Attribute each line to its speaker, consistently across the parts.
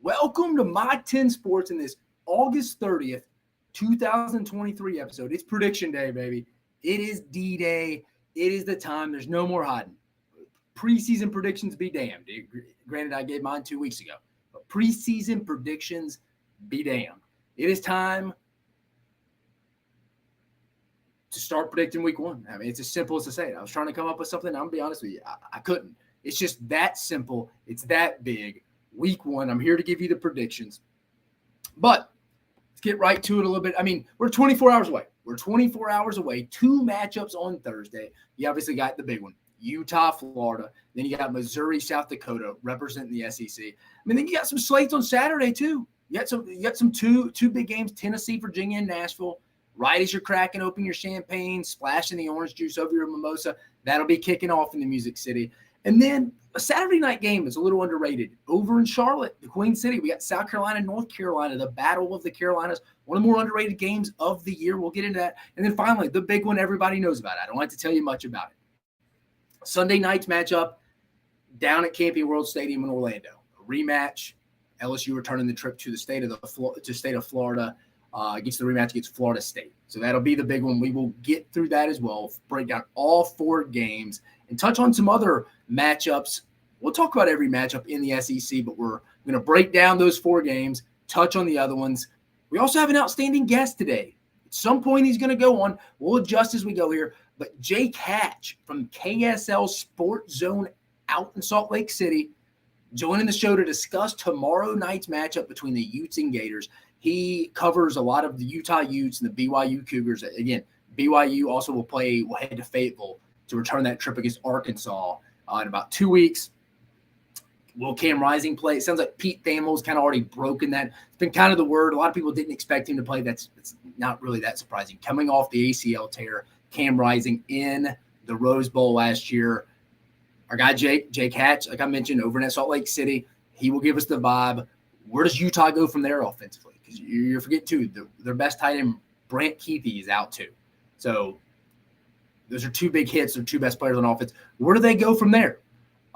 Speaker 1: Welcome to My 10 Sports in this August 30th, 2023 episode. It's prediction day, baby. It is D-Day. It is the time. There's no more hiding. Preseason predictions be damned. Granted, I gave mine 2 weeks ago, but preseason predictions be damned. It is time to start predicting week one. I mean, it's as simple as to say it. I was trying to come up with something. I'm going to be honest with you. I couldn't. It's just that simple. It's that big. Week one, I'm here to give you the predictions. But let's get right to it a little bit. I mean, we're 24 hours away. We're 24 hours away. 2 matchups on Thursday. You obviously got the big one, Utah, Florida. Then you got Missouri, South Dakota representing the SEC. I mean, then you got some slates on Saturday too. You got some two big games, Tennessee, Virginia, and Nashville. Right as you're cracking open your champagne, splashing the orange juice over your mimosa, that'll be kicking off in the Music City. And then a Saturday night game is a little underrated. Over in Charlotte, the Queen City, we got South Carolina, North Carolina, the Battle of the Carolinas, one of the more underrated games of the year. We'll get into that. And then finally, the big one everybody knows about. I don't have to tell you much about it. Sunday night's matchup down at Camping World Stadium in Orlando. A rematch. LSU returning the trip to the state of Florida against the rematch against Florida State. So that'll be the big one. We will get through that as well, break down all 4 games, and touch on some other matchups. We'll talk about every matchup in the SEC, but we're going to break down those 4 games, touch on the other ones. We also have an outstanding guest today. At some point, he's going to go on. We'll adjust as we go here. But Jake Hatch from KSL Sports Zone out in Salt Lake City, joining the show to discuss tomorrow night's matchup between the Utes and Gators. He covers a lot of the Utah Utes and the BYU Cougars. Again, BYU also will head to Fayetteville to return that trip against Arkansas in about 2 weeks. Will Cam Rising play? It sounds like Pete Thamel's kind of already broken that. It's been kind of the word. A lot of people didn't expect him to play. It's not really that surprising. Coming off the ACL tear, Cam Rising in the Rose Bowl last year. Our guy Jake Hatch, like I mentioned, over in Salt Lake City, he will give us the vibe. Where does Utah go from there offensively? Because you're forgetting, too, their best tight end, Brant Keithy, is out, too. So those are 2 big hits. They're 2 best players on offense. Where do they go from there?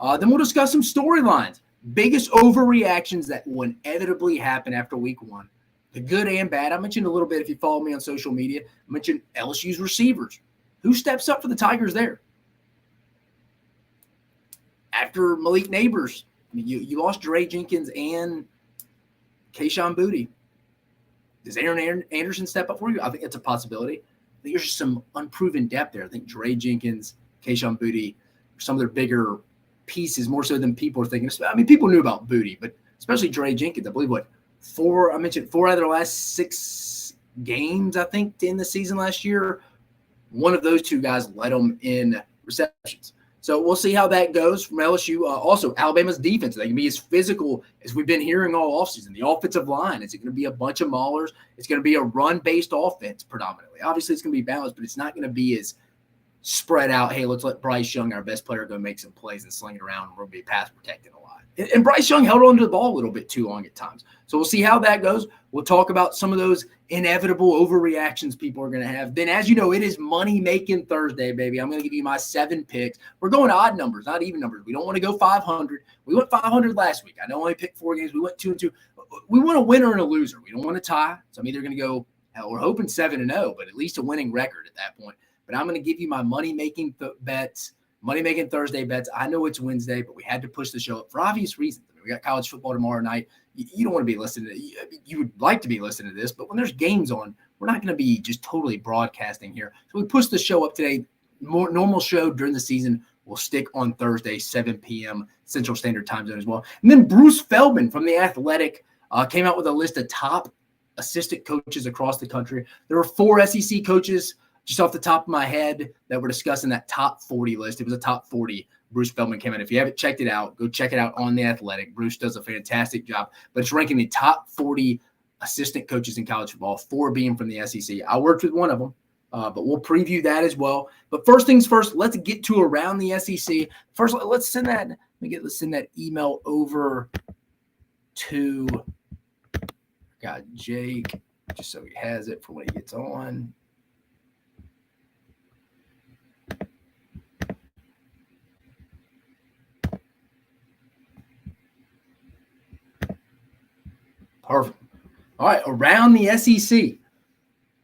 Speaker 1: Then we'll discuss some storylines, biggest overreactions that will inevitably happen after week one, the good and bad. I mentioned a little bit if you follow me on social media. I mentioned LSU's receivers. Who steps up for the Tigers there? After Malik Neighbors, I mean, you lost Dre Jenkins and Kayshon Boutte. Does Aaron Anderson step up for you? I think it's a possibility. I think there's just some unproven depth there. I think Dre Jenkins, Kayshon Boutte are some of their bigger pieces, more so than people are thinking. I mean, people knew about Boutte, but especially Dre Jenkins. I believe, 4 out of their last 6 games, I think, in the season last year, one of those 2 guys led them in receptions. So we'll see how that goes from LSU. Also, Alabama's defense. They can be as physical as we've been hearing all offseason. The offensive line, is it going to be a bunch of maulers? It's going to be a run-based offense predominantly. Obviously, it's going to be balanced, but it's not going to be as spread out. Hey, let's let Bryce Young, our best player, go make some plays and sling it around. We're going to be pass protected a lot. And Bryce Young held on to the ball a little bit too long at times. So we'll see how that goes. We'll talk about some of those inevitable overreactions people are going to have. Then, as you know, it is money-making Thursday, baby. I'm going to give you my 7 picks. We're going odd numbers, not even numbers. We don't want to go 500. We went 500 last week. I know I only picked 4 games. We went 2-2. We want a winner and a loser. We don't want to tie. So I'm either going to go, we're hoping 7-0, but at least a winning record at that point. But I'm going to give you my money-making bets. Money-making Thursday bets. I know it's Wednesday, but we had to push the show up for obvious reasons. I mean, we got college football tomorrow night. You don't want to be listening to – you would like to be listening to this, but when there's games on, we're not going to be just totally broadcasting here. So we pushed the show up today. More normal show during the season will stick on Thursday, 7 p.m. Central Standard Time Zone as well. And then Bruce Feldman from The Athletic came out with a list of top assistant coaches across the country. There were 4 SEC coaches – just off the top of my head that we're discussing that top 40 list. It was a top 40. Bruce Feldman came in. If you haven't checked it out, go check it out on The Athletic. Bruce does a fantastic job. But it's ranking the top 40 assistant coaches in college football, 4 being from the SEC. I worked with one of them, but we'll preview that as well. But first things first, let's get to around the SEC. First, let's send that email over to Jake, just so he has it for when he gets on. Perfect. All right, around the SEC,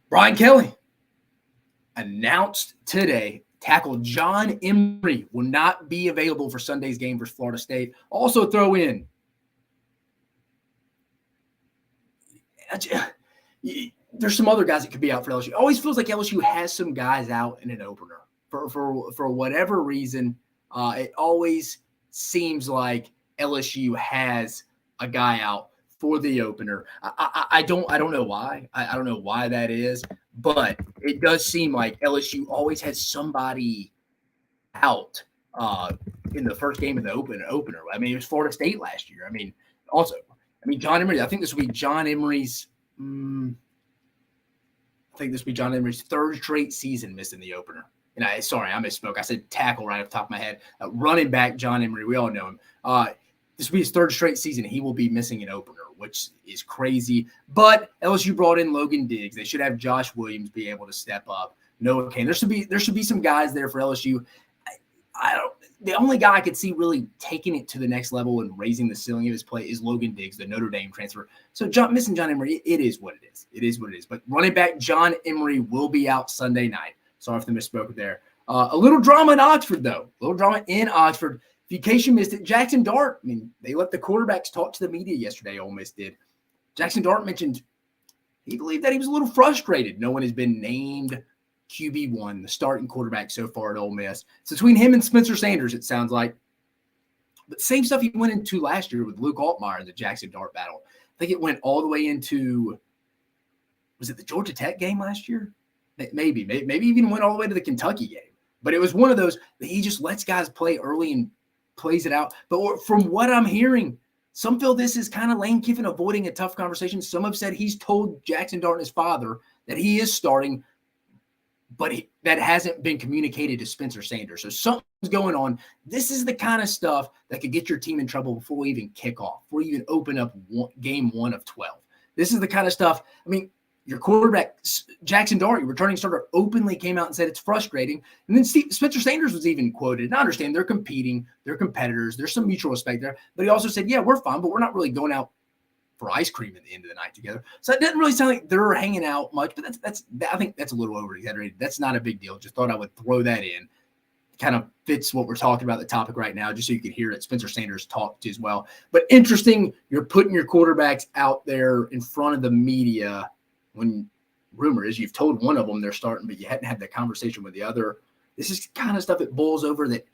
Speaker 1: Brian Kelly announced today tackle John Emery will not be available for Sunday's game versus Florida State. Also throw in there's some other guys that could be out for LSU. It always feels like LSU has some guys out in an opener for whatever reason. It always seems like LSU has a guy out for the opener. I don't know why. I don't know why that is, but it does seem like LSU always has somebody out in the first game of the opener. I mean, it was Florida State last year. John Emery. I think this will be John Emery's. John Emery's third straight season missing the opener. And I misspoke. I said tackle right off the top of my head. Running back John Emery, we all know him. This will be his third straight season. He will be missing an opener, which is crazy. But LSU brought in Logan Diggs. They should have Josh Williams be able to step up. Noah Kane. There should be some guys there for LSU. The only guy I could see really taking it to the next level and raising the ceiling of his play is Logan Diggs, the Notre Dame transfer. So missing John Emery, it is what it is. It is what it is. But running back John Emery will be out Sunday night. Sorry if I misspoke there. A little drama in Oxford, though. In case you missed it, Jackson Dart. I mean, they let the quarterbacks talk to the media yesterday, Ole Miss did. Jackson Dart mentioned he believed that he was a little frustrated. No one has been named QB1, the starting quarterback so far at Ole Miss. It's between him and Spencer Sanders, it sounds like. But same stuff he went into last year with Luke Altmaier in the Jackson Dart battle. I think it went all the way into, was it the Georgia Tech game last year? Maybe even went all the way to the Kentucky game. But it was one of those that he just lets guys play early and plays it out. But from what I'm hearing, some feel this is kind of Lane Kiffin avoiding a tough conversation. Some have said he's told Jackson Dart and his father that he is starting, but that hasn't been communicated to Spencer Sanders. So something's going on. This is the kind of stuff that could get your team in trouble before we even kick off, before we even open up game 1 of 12. This is the kind of stuff. I mean, your quarterback, Jackson Dart, your returning starter, openly came out and said it's frustrating. And then Spencer Sanders was even quoted. And I understand they're competing, they're competitors, there's some mutual respect there. But he also said, yeah, we're fine, but we're not really going out for ice cream at the end of the night together. So it doesn't really sound like they're hanging out much, but I think that's a little over-exaggerated. That's not a big deal. Just thought I would throw that in. Kind of fits what we're talking about, the topic right now, just so you can hear it. Spencer Sanders talked as well. But interesting, you're putting your quarterbacks out there in front of the media when rumor is you've told one of them they're starting, but you hadn't had that conversation with the other. This is kind of stuff that boils over that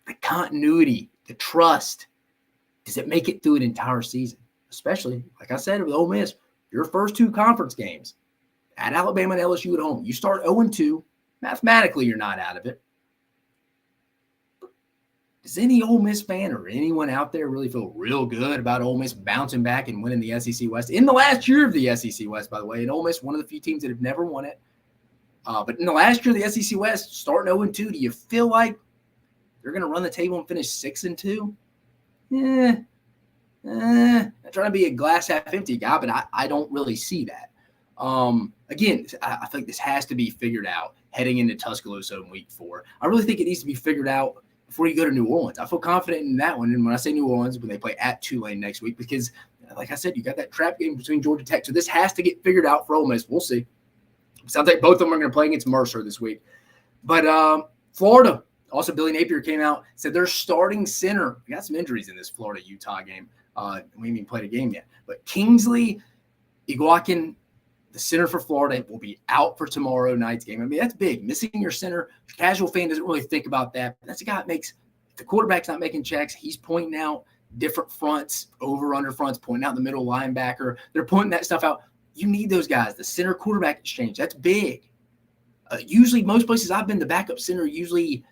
Speaker 1: the continuity, the trust. Does it make it through an entire season? Especially, like I said, with Ole Miss, your first 2 conference games at Alabama and LSU at home. You start 0-2. Mathematically, you're not out of it. Does any Ole Miss fan or anyone out there really feel real good about Ole Miss bouncing back and winning the SEC West? In the last year of the SEC West, by the way, and Ole Miss, one of the few teams that have never won it. But in the last year of the SEC West, starting 0-2, do you feel like they're going to run the table and finish 6-2? Not trying to be a glass half empty guy, but I don't really see that. Again, I think this has to be figured out heading into Tuscaloosa in week 4. I really think it needs to be figured out before you go to New Orleans. I feel confident in that one. And when I say New Orleans, when they play at Tulane next week, because like I said, you got that trap game between Georgia Tech. So this has to get figured out for Ole Miss. We'll see. Sounds like both of them are going to play against Mercer this week. But Florida, also Billy Napier came out, said their starting center. We got some injuries in this Florida-Utah game. We haven't even played a game yet. But Kingsley Iguakin, the center for Florida, will be out for tomorrow night's game. I mean, that's big. Missing your center, casual fan doesn't really think about that. But that's a guy that makes – if the quarterback's not making checks, he's pointing out different fronts, over-under fronts, pointing out the middle linebacker. They're pointing that stuff out. You need those guys. The center-quarterback exchange, that's big. Usually, most places I've been, the backup center usually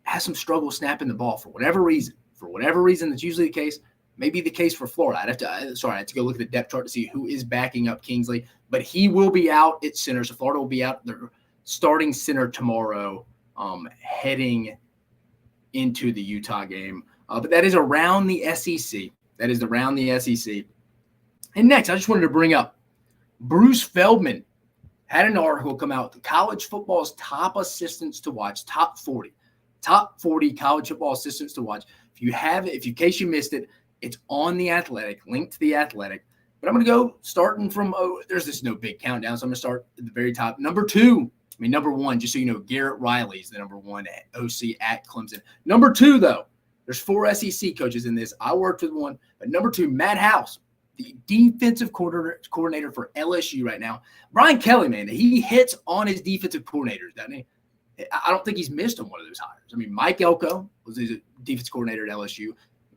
Speaker 1: has some struggle snapping the ball for whatever reason. For whatever reason, that's usually the case. Maybe the case for Florida. I have to go look at the depth chart to see who is backing up Kingsley. But he will be out at center. So Florida will be out their starting center tomorrow, heading into the Utah game. But that is around the SEC. That is around the SEC. And next, I just wanted to bring up Bruce Feldman had an article come out, college football's top assistants to watch, top 40 college football assistants to watch. If you have it, in case you missed it, it's on The Athletic, linked to The Athletic. But I'm going to go starting from, there's this no big countdown, so I'm going to start at the very top. Number one, just so you know, Garrett Riley is the number one OC at Clemson. Number two, though, there's 4 SEC coaches in this. I worked with one. But number two, Matt House, the defensive coordinator for LSU right now. Brian Kelly, man, he hits on his defensive coordinators, doesn't he? I don't think he's missed on one of those hires. I mean, Mike Elko was his defensive coordinator at LSU,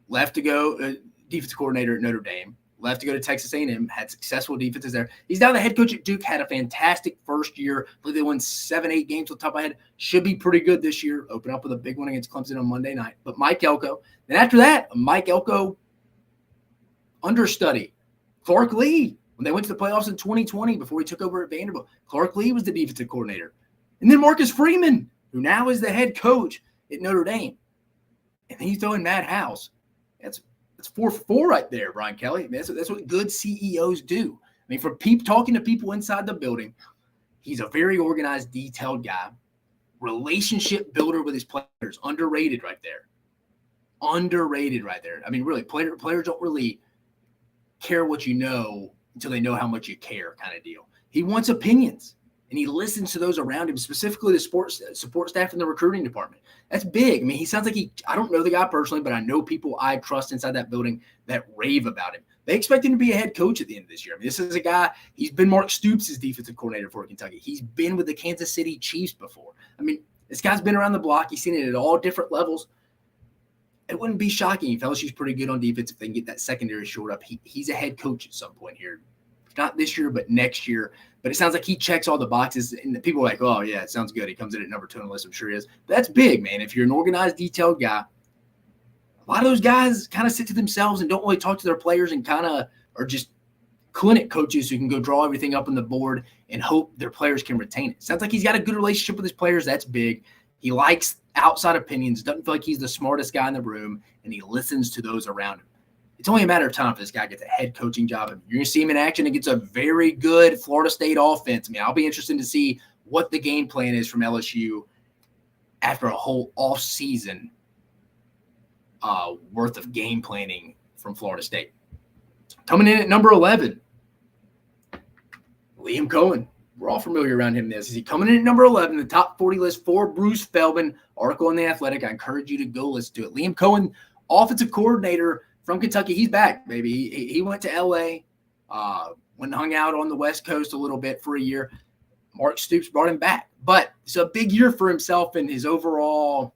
Speaker 1: left to go defensive coordinator at Notre Dame, left to go to Texas A&M, had successful defenses there. He's now the head coach at Duke, had a fantastic first year. I believe they won 7-8 games off the top of my head. Should be pretty good this year. Open up with a big one against Clemson on Monday night. But Mike Elko. Then after that, Mike Elko understudy. Clark Lee, when they went to the playoffs in 2020 before he took over at Vanderbilt. Clark Lee was the defensive coordinator. And then Marcus Freeman, who now is the head coach at Notre Dame. And then you throw in Matt House. That's 4-4 right there, Brian Kelly. I mean, that's what good CEOs do. I mean, from talking to people inside the building, he's a very organized, detailed guy. Relationship builder with his players. Underrated right there. Underrated right there. I mean, really, players don't really care what you know until they know how much you care kind of deal. He wants opinions. And he listens to those around him, specifically the support staff and the recruiting department. That's big. I mean, he sounds like I don't know the guy personally, but I know people I trust inside that building that rave about him. They expect him to be a head coach at the end of this year. I mean, this is a guy, he's been Mark Stoops' defensive coordinator for Kentucky. He's been with the Kansas City Chiefs before. I mean, this guy's been around the block. He's seen it at all different levels. It wouldn't be shocking if LSU's pretty good on defense if they can get that secondary shored up. He's a head coach at some point here. Not this year, but next year. But it sounds like he checks all the boxes. And the people are like, oh, yeah, it sounds good. He comes in at number 2 on the list. I'm sure he is. But that's big, man. If you're an organized, detailed guy, a lot of those guys kind of sit to themselves and don't really talk to their players and kind of are just clinic coaches who can go draw everything up on the board and hope their players can retain it. Sounds like he's got a good relationship with his players. That's big. He likes outside opinions, doesn't feel like he's the smartest guy in the room, and he listens to those around him. It's only a matter of time if this guy gets a head coaching job. You're going to see him in action against a very good Florida State offense. I mean, I'll be interested to see what the game plan is from LSU after a whole offseason worth of game planning from Florida State. Coming in at number 11, Liam Cohen. We're all familiar around him. Is he coming in at number 11, the top 40 list for Bruce Feldman, article in The Athletic. I encourage you to go listen to it. Liam Cohen, offensive coordinator from Kentucky. He's back, baby. He went to L.A., went and hung out on the West Coast a little bit for a year. Mark Stoops brought him back. But it's a big year for himself and his overall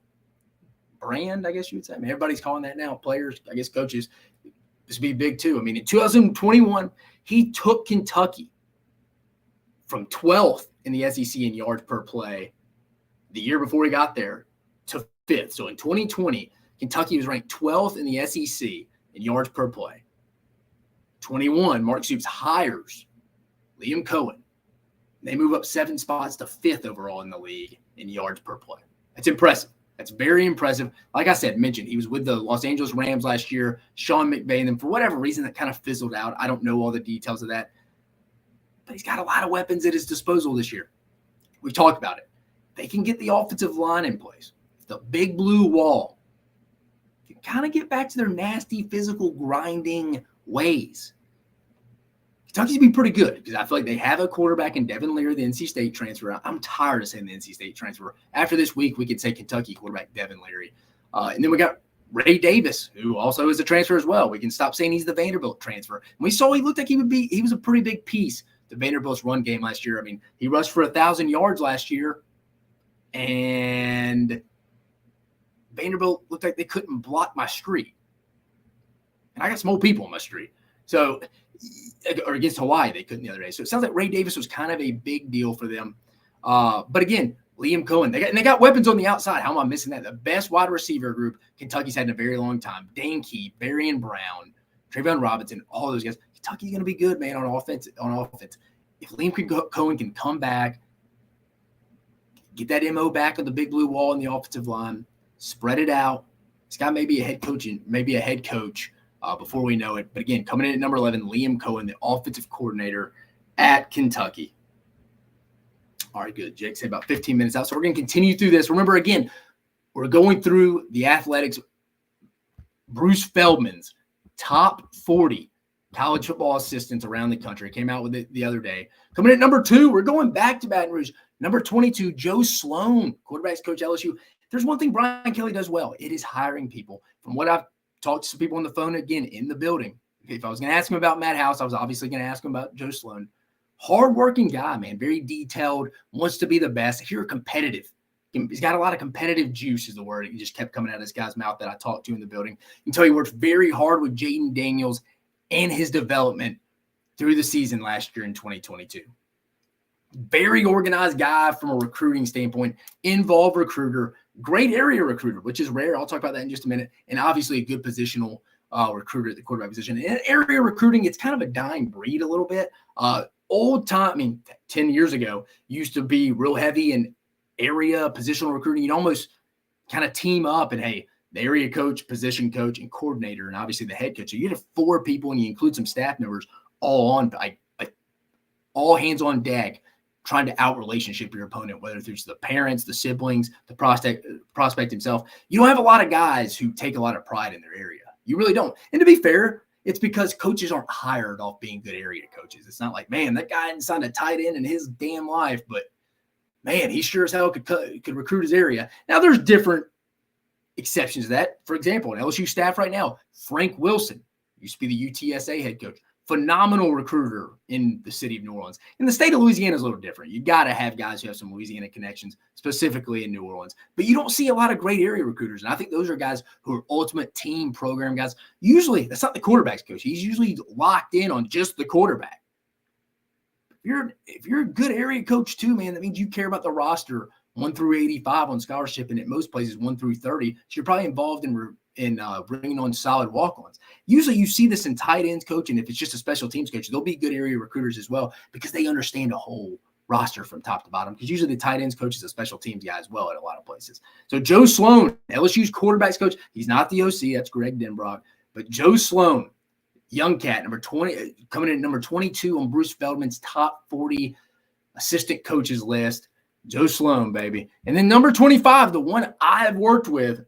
Speaker 1: brand, I guess you would say. I mean, everybody's calling that now. Players, I guess coaches. This would be big, too. I mean, in 2021, he took Kentucky from 12th in the SEC in yards per play the year before he got there to 5th. So in 2020, Kentucky was ranked 12th in the SEC in yards per play. 21, Mark Stoops hires Liam Cohen. They move up 7 spots to 5th overall in the league in yards per play. That's impressive. That's very impressive. Like I said, mentioned, he was with the Los Angeles Rams last year, Sean McVay, and then for whatever reason that kind of fizzled out. I don't know all the details of that. But he's got a lot of weapons at his disposal this year. We've talked about it. They can get the offensive line in place. The big blue wall can kind of get back to their nasty, physical, grinding ways. Kentucky's been pretty good because I feel like they have a quarterback in Devin Leary, the NC State transfer. I'm tired of saying the NC State transfer. After this week, we could say Kentucky quarterback Devin Leary. And then we got Ray Davis, who also is a transfer as well. We can stop saying he's the Vanderbilt transfer. And we saw he looked like he was a pretty big piece to Vanderbilt's run game last year. I mean, he rushed for 1,000 yards last year, and Vanderbilt looked like they couldn't block my street. And I got some old people on my street. So, or against Hawaii, they couldn't the other day. So it sounds like Ray Davis was kind of a big deal for them. But again, Liam Cohen, they got weapons on the outside. How am I missing that? The best wide receiver group Kentucky's had in a very long time. Dane Key, Berrien Brown, Trayvon Robinson, all those guys. Kentucky's going to be good, man, on offense. If Liam Cohen can come back, get that MO back on the big blue wall in the offensive line, spread it out. This guy may be a head coach before we know it. But again, coming in at number 11, Liam Cohen, the offensive coordinator at Kentucky. All right, good. Jake said about 15 minutes out. So we're going to continue through this. Remember, again, we're going through the Athletics, Bruce Feldman's top 40 college football assistants around the country. Came out with it the other day. Coming at number 2, we're going back to Baton Rouge. Number 22, Joe Sloan, quarterbacks coach LSU. There's one thing Brian Kelly does well. It is hiring people. From what I've talked to some people on the phone, again, in the building. If I was going to ask him about Matt House, I was obviously going to ask him about Joe Sloan. Hardworking guy, man. Very detailed, wants to be the best. If you're competitive, he's got a lot of competitive juice is the word. He just kept coming out of this guy's mouth that I talked to in the building. I can tell he worked very hard with Jaden Daniels and his development through the season last year in 2022. Very organized guy from a recruiting standpoint, involved recruiter, great area recruiter, which is rare. I'll talk about that in just a minute. And obviously a good positional recruiter at the quarterback position. And area recruiting, it's kind of a dying breed a little bit. Old time, 10 years ago, used to be real heavy in area positional recruiting. You'd almost kind of team up and, hey, the area coach, position coach, and coordinator, and obviously the head coach. So you have 4 people and you include some staff members all on, all hands on deck, trying to out-relationship your opponent, whether through the parents, the siblings, the prospect himself. You don't have a lot of guys who take a lot of pride in their area. You really don't. And to be fair, it's because coaches aren't hired off being good area coaches. It's not like, man, that guy hadn't signed a tight end in his damn life, but, man, he sure as hell could recruit his area. Now, there's different exceptions to that. For example, an LSU staff right now, Frank Wilson, used to be the UTSA head coach. Phenomenal recruiter in the city of New Orleans. And the state of Louisiana is a little different. You got to have guys who have some Louisiana connections, specifically in New Orleans. But you don't see a lot of great area recruiters. And I think those are guys who are ultimate team program guys. Usually, that's not the quarterback's coach. He's usually locked in on just the quarterback. If you're a good area coach too, man, that means you care about the roster 1 through 85 on scholarship, and at most places 1 through 30. So you're probably involved in bringing on solid walk-ons. Usually you see this in tight ends coaching. If it's just a special teams coach, they'll be good area recruiters as well because they understand a whole roster from top to bottom, because usually the tight ends coach is a special teams guy as well at a lot of places. So Joe Sloan, LSU's quarterbacks coach, he's not the OC, that's Greg Denbrock, but Joe Sloan, young cat, number 20, coming in at number 22 on Bruce Feldman's top 40 assistant coaches list. Joe Sloan, baby. And then number 25, the one I have worked with,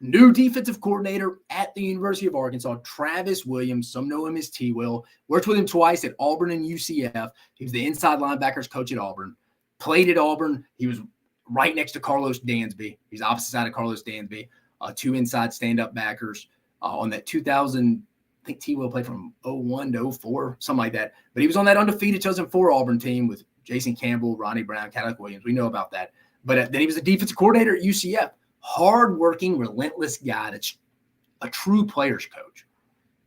Speaker 1: new defensive coordinator at the University of Arkansas, Travis Williams. Some know him as T-Will. Worked with him twice at Auburn and UCF. He was the inside linebackers coach at Auburn. Played at Auburn. He was right next to Carlos Dansby. He's opposite side of Carlos Dansby. 2 inside stand-up backers on that 2000. I think T-Will played from 01 to 04, something like that. But he was on that undefeated 2004 Auburn team with Jason Campbell, Ronnie Brown, Cadillac Williams. We know about that. But then he was a defensive coordinator at UCF. Hard-working, relentless guy that's a true player's coach.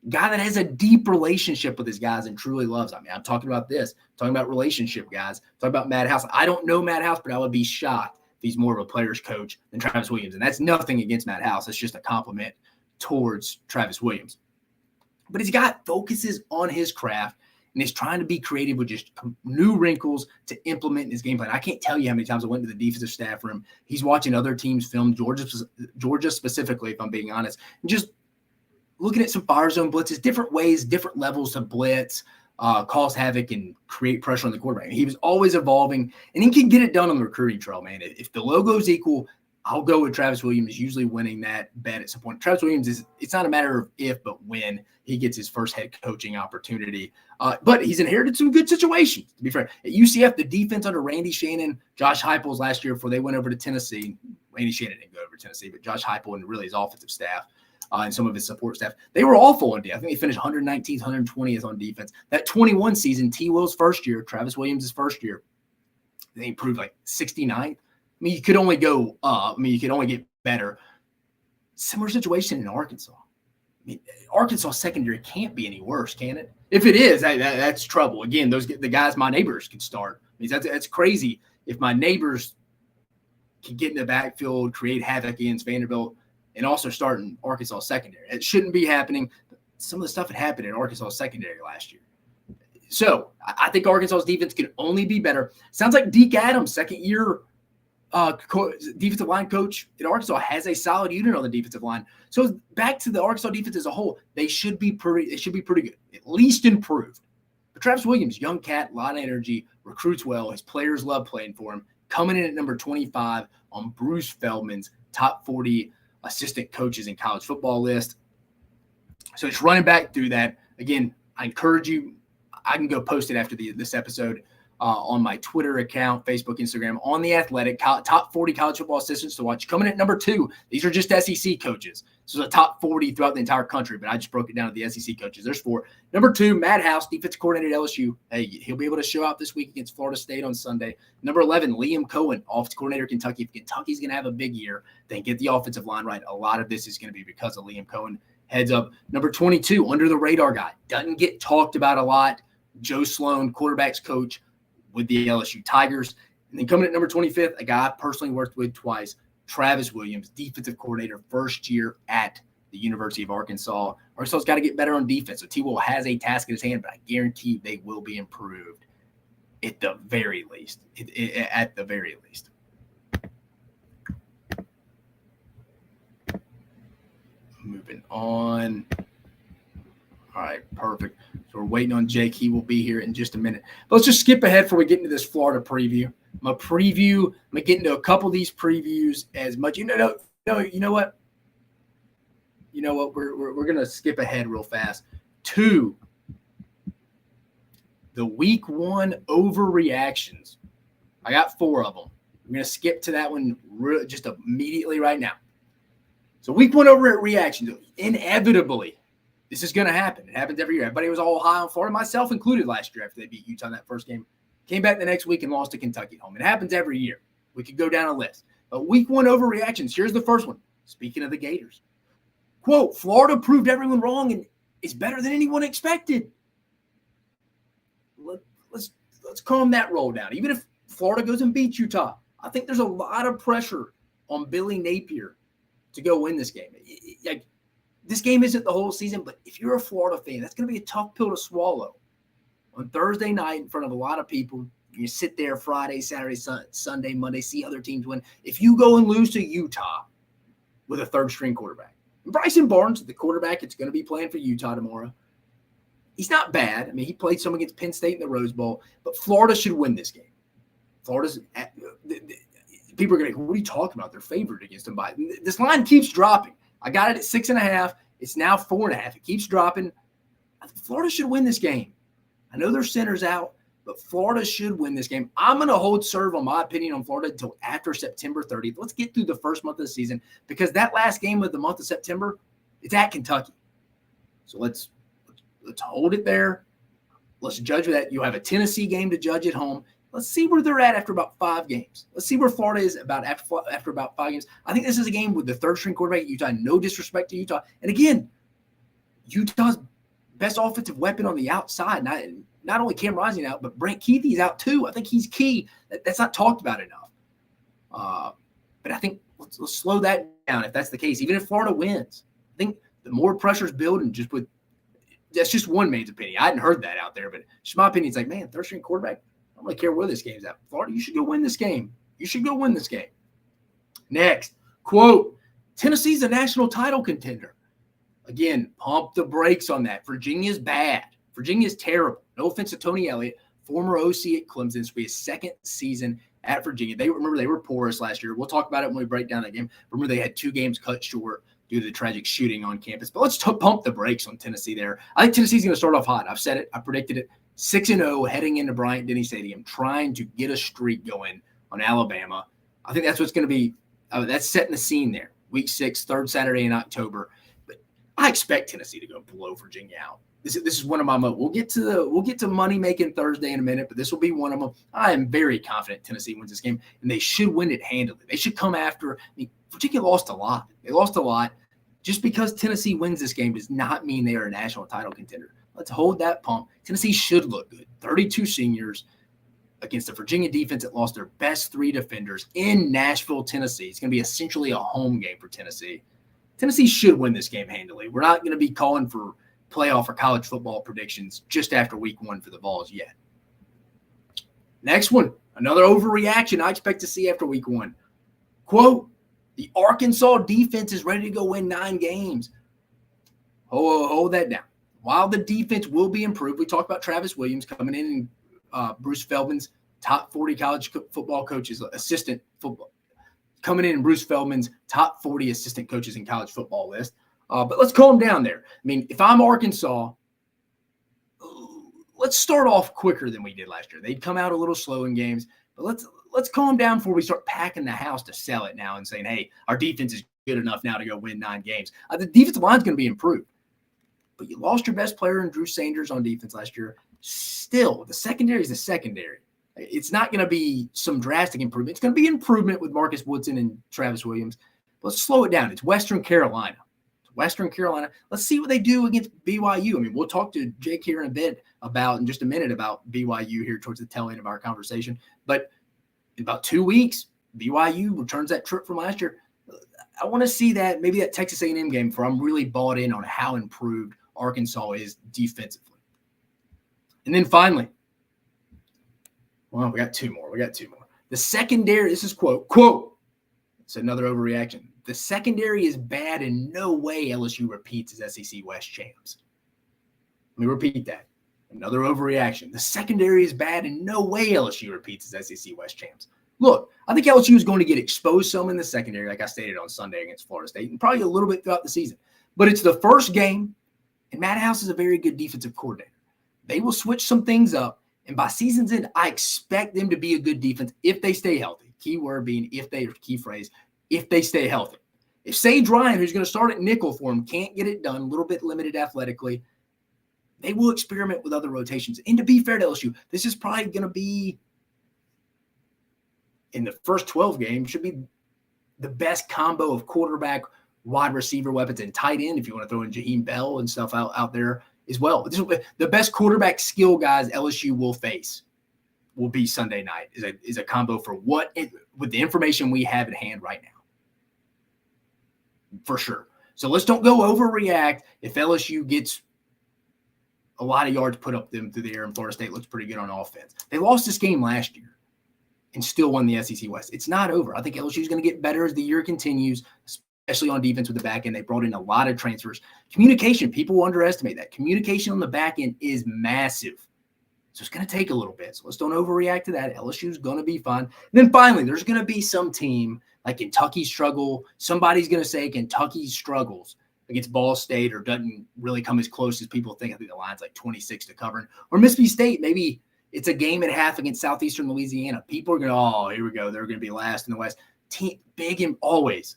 Speaker 1: Guy that has a deep relationship with his guys and truly loves them. I mean, I'm talking about this. I'm talking about relationship guys. I'm talking about Matt House. I don't know Matt House, but I would be shocked if he's more of a player's coach than Travis Williams. And that's nothing against Matt House. It's just a compliment towards Travis Williams. But he's got focuses on his craft, and he's trying to be creative with just new wrinkles to implement in his game plan. I can't tell you how many times I went to the defensive staff room. He's watching other teams film, Georgia specifically, if I'm being honest, and just looking at some fire zone blitzes, different ways, different levels to blitz, cause havoc, and create pressure on the quarterback. He was always evolving, and he can get it done on the recruiting trail, man. If the logo's equal, I'll go with Travis Williams usually winning that bet at some point. Travis Williams it's not a matter of if, but when he gets his first head coaching opportunity. But he's inherited some good situations, to be fair. At UCF, the defense under Randy Shannon, Josh Heupel's last year before they went over to Tennessee. Randy Shannon didn't go over to Tennessee, but Josh Heupel and really his offensive staff and some of his support staff, they were awful on defense. I think they finished 119th, 120th on defense. That 21 season, T-Will's first year, Travis Williams' first year, they improved like 69th. I mean, you could only go up. I mean, you could only get better. Similar situation in Arkansas. I mean, Arkansas secondary can't be any worse, can it? If it is, that's trouble. Again, the guys my neighbors could start. I mean, that's crazy. If my neighbors can get in the backfield, create havoc against Vanderbilt, and also start in Arkansas secondary. It shouldn't be happening. Some of the stuff that happened in Arkansas secondary last year. So I think Arkansas's defense can only be better. Sounds like Deke Adams, second-year defensive line coach at Arkansas, has a solid unit on the defensive line. So back to the Arkansas defense as a whole, they should be pretty good, at least improved. But Travis Williams, young cat, a lot of energy, recruits well. His players love playing for him. Coming in at number 25 on Bruce Feldman's top 40 assistant coaches in college football list. So it's running back through that. Again, I encourage you. I can go post it after this episode on my Twitter account, Facebook, Instagram, on The Athletic, top 40 college football assistants to watch. Coming at number 2, these are just SEC coaches. This is a top 40 throughout the entire country, but I just broke it down to the SEC coaches. There's 4. Number 2, Matt House, defensive coordinator at LSU. Hey, he'll be able to show out this week against Florida State on Sunday. Number 11, Liam Cohen, offensive coordinator at Kentucky. If Kentucky's going to have a big year, then get the offensive line right. A lot of this is going to be because of Liam Cohen. Heads up. Number 22, under the radar guy. Doesn't get talked about a lot. Joe Sloan, quarterback's coach with the LSU Tigers. And then coming at number 25th, a guy I personally worked with twice, Travis Williams, defensive coordinator, first year at the University of Arkansas. Arkansas's got to get better on defense. So T-Will has a task in his hand, but I guarantee they will be improved at the very least. At the very least. Moving on. All right, perfect. So we're waiting on Jake. He will be here in just a minute. But let's just skip ahead before we get into this Florida preview. I'm going to get into a couple of these previews as much. You know what? We're going to skip ahead real fast to the week 1 overreactions. I got 4 of them. I'm going to skip to that one just immediately right now. So week 1 overreactions, inevitably, this is going to happen. It happens every year. Everybody was all high on Florida, myself included, last year after they beat Utah in that first game. Came back the next week and lost to Kentucky at home. It happens every year. We could go down a list. But week 1 overreactions, here's the first one. Speaking of the Gators. Quote, Florida proved everyone wrong and is better than anyone expected. Let's calm that roll down. Even if Florida goes and beats Utah, I think there's a lot of pressure on Billy Napier to go win this game. This game isn't the whole season, but if you're a Florida fan, that's going to be a tough pill to swallow. On Thursday night in front of a lot of people, you sit there Friday, Saturday, Sunday, Monday, see other teams win. If you go and lose to Utah with a third-string quarterback, Bryson Barnes, the quarterback, it's going to be playing for Utah tomorrow. He's not bad. I mean, he played some against Penn State in the Rose Bowl, but Florida should win this game. People are going to go, what are you talking about? They're favored against them. This line keeps dropping. I got it at 6.5. It's now 4.5. It keeps dropping. Florida should win this game. I know their center's out, but Florida should win this game. I'm going to hold serve on my opinion on Florida until after September 30th. Let's get through the first month of the season because that last game of the month of September, it's at Kentucky. So let's hold it there. Let's judge that. You have a Tennessee game to judge at home. Let's see where they're at after about 5 games. Let's see where Florida is after about 5 games. I think this is a game with the third-string quarterback at Utah. No disrespect to Utah. And again, Utah's best offensive weapon on the outside. Not only Cam Rising out, but Brent Keithy's out too. I think he's key. That's not talked about enough. But I think let's slow that down if that's the case. Even if Florida wins, I think the more pressure's building that's just one man's opinion. I hadn't heard that out there, but just my opinion. It's like, man, third-string quarterback, I don't really care where this game's at. Florida, you should go win this game. You should go win this game. Next, quote, Tennessee's a national title contender. Again, pump the brakes on that. Virginia's bad. Virginia's terrible. No offense to Tony Elliott, former OC at Clemson. This will be his 2nd season at Virginia. They were porous last year. We'll talk about it when we break down that game. Remember, they had 2 games cut short due to the tragic shooting on campus. But let's pump the brakes on Tennessee there. I think Tennessee's going to start off hot. I've said it. I predicted it. 6-0 heading into Bryant-Denny Stadium, trying to get a streak going on Alabama. I think that's what's going to be that's setting the scene there. Week 6, 3rd Saturday in October. But I expect Tennessee to go blow Virginia out. This is one of my we'll get to money making Thursday in a minute, but this will be one of them. I am very confident Tennessee wins this game, and they should win it handily. They should come after. Virginia lost a lot. They lost a lot. Just because Tennessee wins this game does not mean they are a national title contender. Let's hold that pump. Tennessee should look good. 32 seniors against the Virginia defense that lost their best 3 defenders in Nashville, Tennessee. It's going to be essentially a home game for Tennessee. Tennessee should win this game handily. We're not going to be calling for playoff or college football predictions just after week 1 for the Vols yet. Next one, another overreaction I expect to see after week 1. Quote, the Arkansas defense is ready to go win 9 games. Hold that down. While the defense will be improved, we talked about Travis Williams coming in and Bruce Feldman's top 40 college football coaches, assistant football, coming in Bruce Feldman's top 40 assistant coaches in college football list. But let's calm down there. I mean, if I'm Arkansas, let's start off quicker than we did last year. They'd come out a little slow in games, but let's calm down before we start packing the house to sell it now and saying, hey, our defense is good enough now to go win 9 games. The defensive line is going to be improved. But you lost your best player in Drew Sanders on defense last year. Still, the secondary is the secondary. It's not going to be some drastic improvement. It's going to be improvement with Marcus Woodson and Travis Williams. Let's slow it down. It's Western Carolina. Let's see what they do against BYU. I mean, we'll talk to Jake here in a bit in just a minute about BYU here towards the tail end of our conversation. But in about 2 weeks, BYU returns that trip from last year. I want to see that, maybe that Texas A&M game, before I'm really bought in on how improved Arkansas is defensively. And then finally, well, we got two more. The secondary, this is quote, it's another overreaction. The secondary is bad, and no way LSU repeats as SEC West champs. Let me repeat that. Another overreaction. The secondary is bad, and no way LSU repeats as SEC West champs. Look, I think LSU is going to get exposed some in the secondary, like I stated on Sunday against Florida State, and probably a little bit throughout the season. But it's the first game, and Matt House is a very good defensive coordinator. They will switch some things up, and by season's end, I expect them to be a good defense if they stay healthy. Key word being key phrase, if they stay healthy. If Sage Ryan, who's going to start at nickel for him, can't get it done, a little bit limited athletically, they will experiment with other rotations. And to be fair to LSU, this is probably going to be, in the first 12 games, should be the best combo of quarterback, wide receiver weapons, and tight end, if you want to throw in Jaheim Bell and stuff out there as well. The best quarterback skill guys LSU will face will be Sunday night is a combo for with the information we have at hand right now. For sure. So let's don't go overreact if LSU gets a lot of yards put up them through the air and Florida State looks pretty good on offense. They lost this game last year and still won the SEC West. It's not over. I think LSU is going to get better as the year continues, especially on defense with the back end. They brought in a lot of transfers. Communication, people underestimate that. Communication on the back end is massive. So it's going to take a little bit. So let's don't overreact to that. LSU is going to be fine. And then finally, there's going to be some team like Kentucky struggle. Somebody's going to say Kentucky struggles against Ball State or doesn't really come as close as people think. I think the line's like 26 to covering. Or Mississippi State, maybe it's a game and a half against Southeastern Louisiana. People are going to, oh, here we go. They're going to be last in the West. Big and always.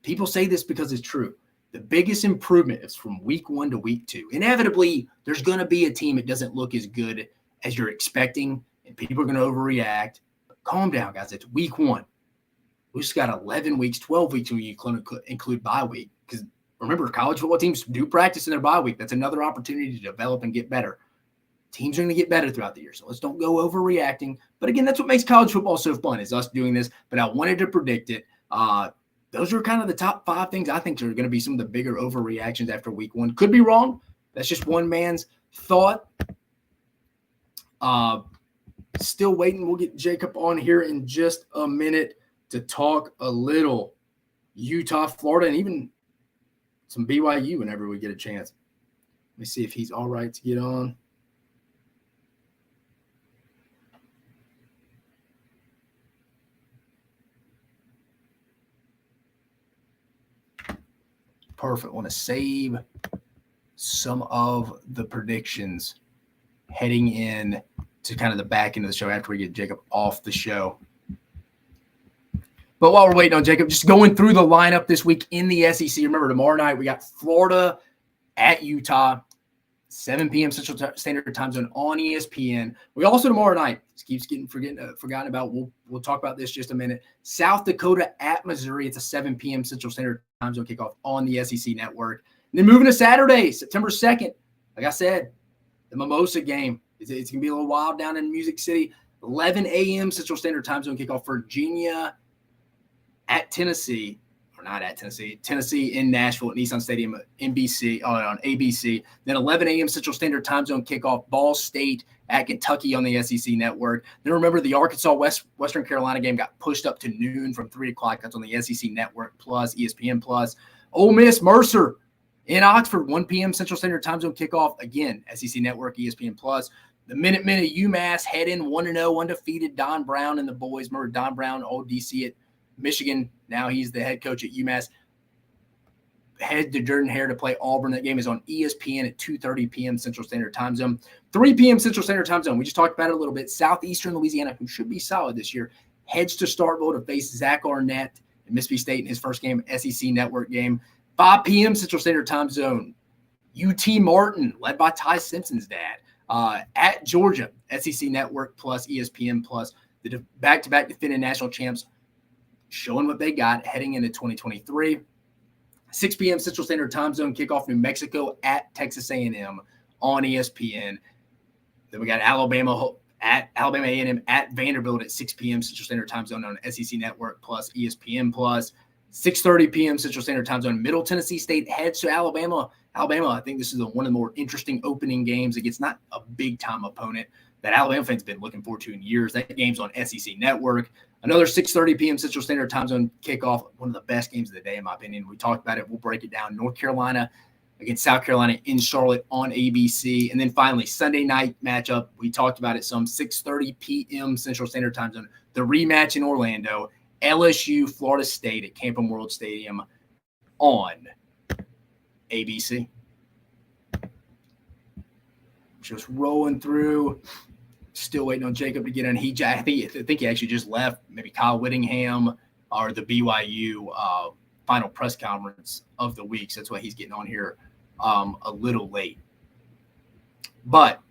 Speaker 1: People say this because it's true. The biggest improvement is from week 1 to week 2. Inevitably, there's going to be a team that doesn't look as good as you're expecting, and people are going to overreact. But calm down, guys. It's week 1. We just got 11 weeks, 12 weeks when you include bye week. Because remember, college football teams do practice in their bye week. That's another opportunity to develop and get better. Teams are going to get better throughout the year. So let's don't go overreacting. But again, that's what makes college football so fun, is us doing this. But I wanted to predict it. Those are kind of the top 5 things I think are going to be some of the bigger overreactions after week 1. Could be wrong. That's just one man's thought. Still waiting. We'll get Jacob on here in just a minute to talk a little Utah, Florida, and even some BYU whenever we get a chance. Let me see if he's all right to get on. Perfect. I want to save some of the predictions heading in to kind of the back end of the show after we get Jacob off the show. But while we're waiting on Jacob, just going through the lineup this week in the SEC. Remember, tomorrow night we got Florida at Utah, 7 p.m. Central Standard Time Zone on ESPN. We also tomorrow night, this keeps getting forgotten about. We'll talk about this just a minute. South Dakota at Missouri. It's a 7 p.m. Central Standard Time Zone kickoff on the SEC Network. And then moving to Saturday, September 2nd. Like I said, the Mimosa game. It's going to be a little wild down in Music City. 11 a.m. Central Standard Time Zone kickoff. Virginia at Tennessee. Not at Tennessee. Tennessee in Nashville at Nissan Stadium on ABC. Then 11 a.m. Central Standard Time Zone kickoff. Ball State at Kentucky on the SEC Network. Then remember, the Arkansas Western Carolina game got pushed up to noon from 3 o'clock. That's on the SEC Network Plus, ESPN Plus. Ole Miss Mercer in Oxford, 1 p.m. Central Standard Time Zone kickoff. Again, SEC Network, ESPN Plus. The Minutemen of UMass head in 1-0, undefeated. Don Brown and the boys. Remember Don Brown, old DC at Michigan. Now he's the head coach at UMass. head to Jordan-Hare to play Auburn. That game is on ESPN at 2:30 p.m. Central Standard Time Zone. 3 p.m. Central Standard Time Zone. We just talked about it a little bit. Southeastern Louisiana, who should be solid this year, heads to Starkville to face Zach Arnett and Mississippi State in his first game, SEC Network game. 5 p.m. Central Standard Time Zone. UT Martin, led by Ty Simpson's dad, at Georgia, SEC Network plus ESPN plus, the back-to-back defending national champs, showing what they got heading into 2023. 6 p.m. Central Standard Time Zone, kickoff New Mexico at Texas A&M on ESPN. Then we got Alabama A&M at Vanderbilt at 6 p.m. Central Standard Time Zone on SEC Network plus ESPN plus. 6:30 p.m. Central Standard Time Zone. Middle Tennessee State heads to Alabama. I think this is one of the more interesting opening games against not a big-time opponent that Alabama fans have been looking forward to in years. That game's on SEC Network. Another 6:30 p.m. Central Standard Time Zone kickoff, one of the best games of the day, in my opinion. We talked about it. We'll break it down. North Carolina against South Carolina in Charlotte on ABC. And then finally, Sunday night matchup. We talked about it some, 6:30 p.m. Central Standard Time Zone. The rematch in Orlando, LSU, Florida State at Camping World Stadium on ABC. Just rolling through. Still waiting on Jacob to get in. I think he actually just left. Maybe Kyle Whittingham or the BYU final press conference of the week. So that's why he's getting on here a little late. But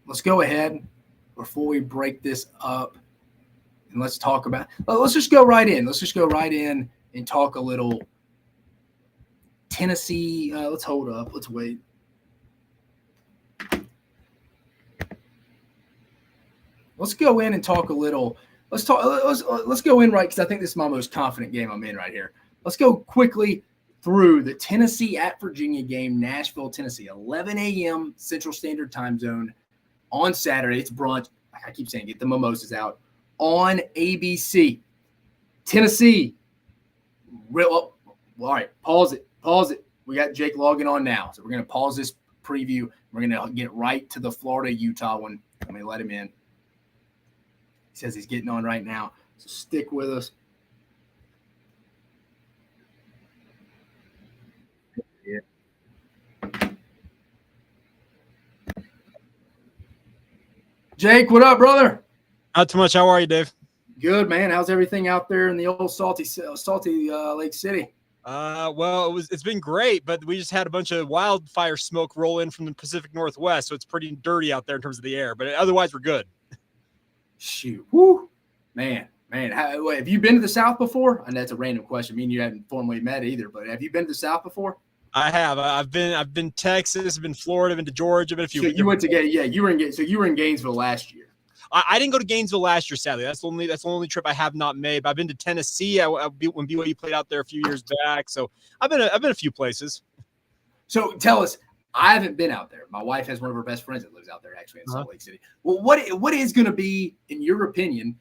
Speaker 1: let's go ahead before we break this up and let's talk about. Let's just go right in. Let's just go right in and talk a little Tennessee. Let's hold up. Let's wait. Let's go in and talk a little. Let's go in right, because I think this is my most confident game I'm in right here. Let's go quickly through the Tennessee at Virginia game, Nashville, Tennessee, 11 a.m. Central Standard Time Zone on Saturday. It's brunch. Like I keep saying, get the mimosas out on ABC. Tennessee. All right, pause it. We got Jake logging on now, so we're going to pause this preview. We're going to get right to the Florida-Utah one. Let me let him in. He says he's getting on right now, so stick with us. Yeah. Jake, what up, brother?
Speaker 2: Not too much. How are you, Dave?
Speaker 1: Good, man. How's everything out there in the old salty Lake City?
Speaker 2: Well, it's been great, but we just had a bunch of wildfire smoke roll in from the Pacific Northwest, so it's pretty dirty out there in terms of the air. But otherwise, we're good.
Speaker 1: Shoot, woo, man. Have you been to the South before? And that's a random question. Me and you haven't formally met either, but have you been to the South before?
Speaker 2: I have. I've been Texas, I've been Florida, I've been to Georgia, been a few.
Speaker 1: So you went to you were in Gainesville last year.
Speaker 2: I didn't go to Gainesville last year, sadly. That's the only trip I have not made. But I've been to Tennessee when BYU played out there a few years back. So I've been a few places.
Speaker 1: So tell us, I haven't been out there. My wife has one of her best friends that lives out there, actually, in Salt Lake City. Well, what is going to be, in your opinion,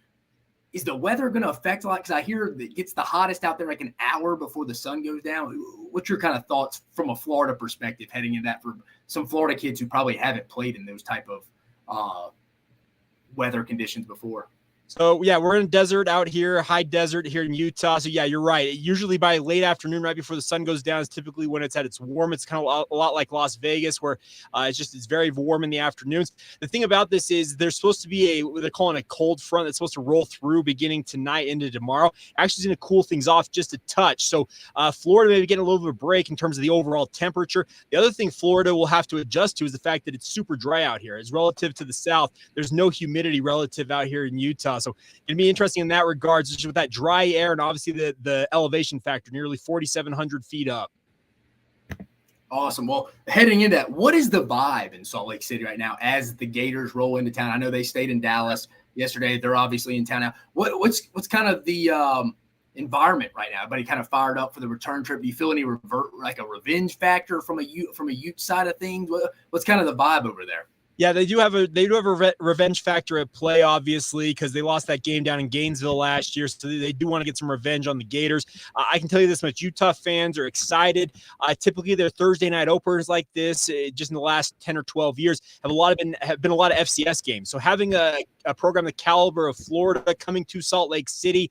Speaker 1: is the weather going to affect a lot? Because I hear it gets the hottest out there like an hour before the sun goes down. What's your kind of thoughts from a Florida perspective heading in that for some Florida kids who probably haven't played in those type of weather conditions before?
Speaker 2: So, yeah, we're in a desert out here, high desert here in Utah. So, yeah, you're right. Usually by late afternoon, right before the sun goes down, is typically when it's at its warm. It's kind of a lot like Las Vegas, where it's very warm in the afternoons. The thing about this is there's supposed to be what they're calling a cold front that's supposed to roll through beginning tonight into tomorrow. Actually, it's going to cool things off just a touch. So, Florida may be getting a little bit of a break in terms of the overall temperature. The other thing Florida will have to adjust to is the fact that it's super dry out here. As relative to the South, there's no humidity relative out here in Utah. So it's going to be interesting in that regard, just with that dry air and obviously the elevation factor, nearly 4,700 feet up.
Speaker 1: Awesome. Well, heading into that, what is the vibe in Salt Lake City right now as the Gators roll into town? I know they stayed in Dallas yesterday. They're obviously in town now. What's kind of the environment right now? Everybody kind of fired up for the return trip. Do you feel any like a revenge factor from a Ute side of things? What's kind of the vibe over there?
Speaker 2: Yeah, they do have a revenge factor at play, obviously, because they lost that game down in Gainesville last year. So they do want to get some revenge on the Gators. I can tell you this much: Utah fans are excited. Typically, their Thursday night openers like this, just in the last 10 or 12 years, have been a lot of FCS games. So having a a program the caliber of Florida coming to Salt Lake City.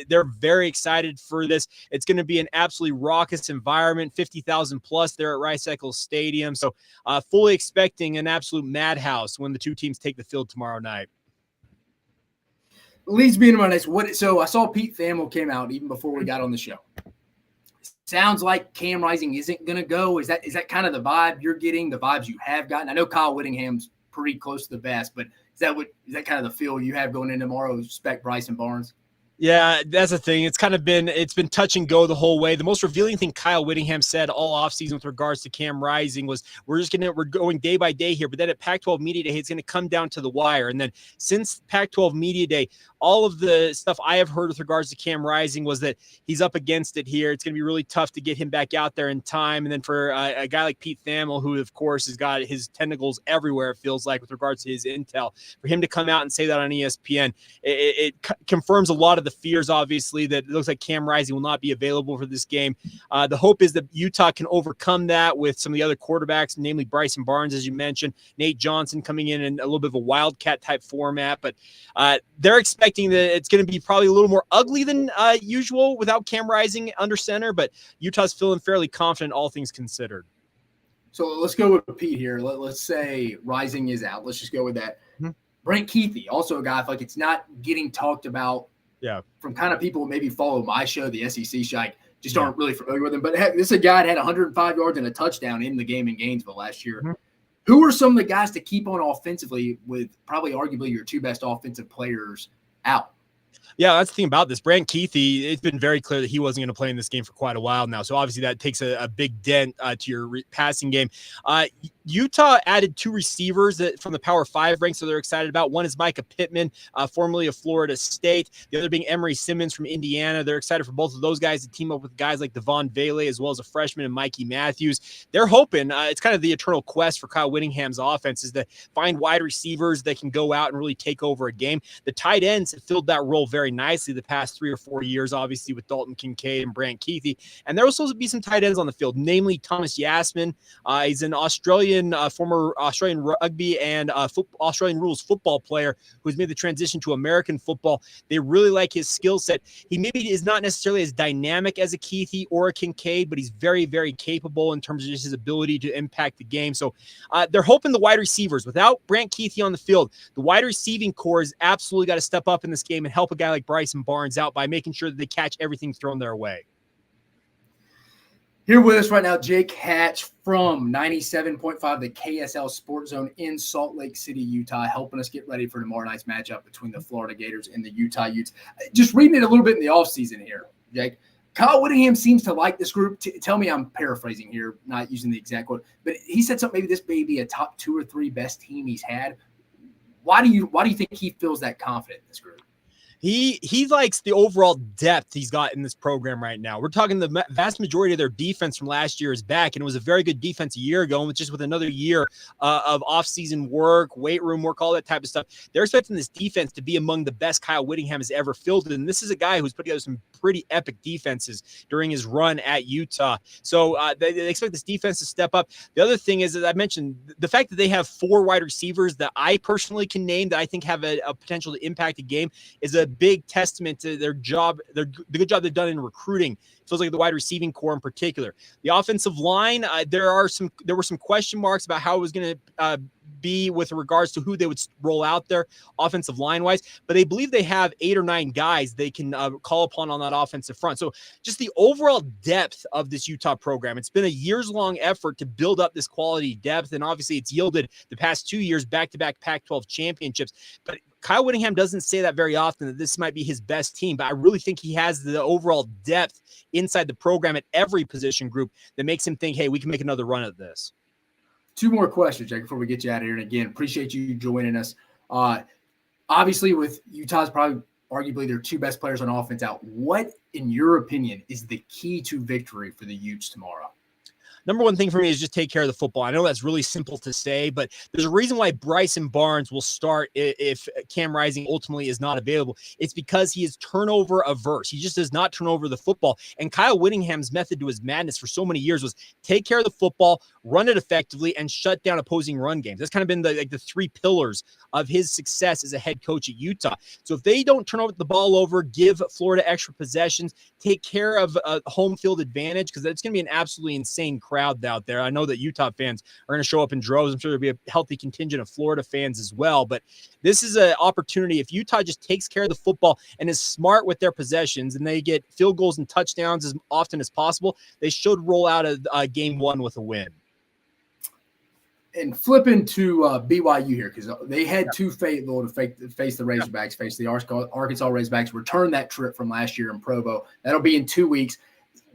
Speaker 2: They're very excited for this. It's going to be an absolutely raucous environment, 50,000 plus there at Rice Eccles Stadium. So fully expecting an absolute madhouse when the two teams take the field tomorrow night.
Speaker 1: Leads me into my next. So I saw Pete Thamel came out even before we got on the show. Sounds like Cam Rising isn't going to go. Is that kind of the vibe you're getting, the vibes you have gotten? I know Kyle Whittingham's pretty close to the best, but is that kind of the feel you have going into tomorrow? Respect Bryson Barnes?
Speaker 2: Yeah, that's the thing. It's been touch and go the whole way. The most revealing thing Kyle Whittingham said all offseason with regards to Cam Rising was we're going day by day here, but then at Pac-12 Media Day, it's going to come down to the wire. And then since Pac-12 Media Day, all of the stuff I have heard with regards to Cam Rising was that he's up against it here. It's going to be really tough to get him back out there in time. And then for a guy like Pete Thamel, who of course has got his tentacles everywhere, it feels like with regards to his intel, for him to come out and say that on ESPN, it confirms a lot of the fears, obviously, that it looks like Cam Rising will not be available for this game. The hope is that Utah can overcome that with some of the other quarterbacks, namely Bryson Barnes, as you mentioned, Nate Johnson coming in a little bit of a wildcat type format. But they're expecting that it's going to be probably a little more ugly than usual without Cam Rising under center, but Utah's feeling fairly confident, all things considered.
Speaker 1: So let's go with Pete here. Let's say Rising is out. Let's just go with that. Mm-hmm. Brent Keithy, also a guy, I feel like it's not getting talked about. Yeah, from kind of people who maybe follow my show, the SEC show, just aren't really familiar with him. But heck, this is a guy that had 105 yards and a touchdown in the game in Gainesville last year. Mm-hmm. Who are some of the guys to keep on offensively with probably arguably your two best offensive players out?
Speaker 2: Yeah, that's the thing about this. Brant Keithy, it's been very clear that he wasn't going to play in this game for quite a while now. So obviously that takes a big dent to your passing game. Utah added two receivers from the Power 5 ranks, so they're excited about. One is Micah Pittman, formerly of Florida State. The other being Emery Simmons from Indiana. They're excited for both of those guys to team up with guys like Devon Vele, as well as a freshman and Mikey Matthews. They're hoping, it's kind of the eternal quest for Kyle Whittingham's offense, is to find wide receivers that can go out and really take over a game. The tight ends have filled that role very nicely the past 3 or 4 years, obviously with Dalton Kincaid and Brant Keithy. And there will also be some tight ends on the field, namely Thomas Yasmin. He's an former Australian rugby and Australian rules football player who's made the transition to American football. They really like his skill set. He maybe is not necessarily as dynamic as a Keithy or a Kincaid, but he's very, very capable in terms of just his ability to impact the game. So they're hoping the wide receivers, without Brant Keithy on the field, the wide receiving core has absolutely got to step up in this game and help a guy like Bryson Barnes out by making sure that they catch everything thrown their way.
Speaker 1: Here with us right now, Jake Hatch from 97.5, the KSL Sports Zone in Salt Lake City, Utah, helping us get ready for tomorrow night's matchup between the Florida Gators and the Utah Utes. Just reading it a little bit in the offseason here, Jake. Kyle Whittingham seems to like this group. Tell me I'm paraphrasing here, not using the exact quote, but he said something, maybe this may be a top 2 or 3 best team he's had. Why do you think he feels that confident in this group?
Speaker 2: He likes the overall depth he's got in this program right now. We're talking the vast majority of their defense from last year is back, and it was a very good defense a year ago. And just with another year of off-season work, weight room work, all that type of stuff, they're expecting this defense to be among the best Kyle Whittingham has ever fielded. And this is a guy who's put together some pretty epic defenses during his run at Utah. So they expect this defense to step up. The other thing is, as I mentioned, the fact that they have 4 wide receivers that I personally can name that I think have a potential to impact a game is a big testament to their job, the good job they've done in recruiting. It feels like the wide receiving core in particular. The offensive line, there were some question marks about how it was going to be with regards to who they would roll out there offensive line wise, but they believe they have 8 or 9 guys they can call upon on that offensive front. So just the overall depth of this Utah program, it's been a years-long effort to build up this quality depth, and obviously it's yielded the past 2 years back-to-back Pac-12 championships. But Kyle Whittingham doesn't say that very often, that this might be his best team, but I really think he has the overall depth inside the program at every position group that makes him think, hey, we can make another run at this.
Speaker 1: 2 more questions, Jake, before we get you out of here. And again, appreciate you joining us. Obviously, with Utah's probably arguably their 2 best players on offense out, what, in your opinion, is the key to victory for the Utes tomorrow?
Speaker 2: number one thing for me is just take care of the football. I know that's really simple to say, but there's a reason why Bryson Barnes will start if Cam Rising ultimately is not available. It's because he is turnover averse. He just does not turn over the football. And Kyle Whittingham's method to his madness for so many years was take care of the football, run it effectively, and shut down opposing run games. That's kind of been the three pillars of his success as a head coach at Utah. So if they don't turn over the ball over, give Florida extra possessions, take care of home field advantage, because it's going to be an absolutely insane crowd out there. I know that Utah fans are going to show up in droves. I'm sure there'll be a healthy contingent of Florida fans as well. But this is an opportunity. If Utah just takes care of the football and is smart with their possessions and they get field goals and touchdowns as often as possible, they should roll out a game one with a win.
Speaker 1: And flipping to BYU here, because they had to Fayetteville to face the Razorbacks, face the Arkansas Razorbacks, return that trip from last year in Provo. That'll be in 2 weeks.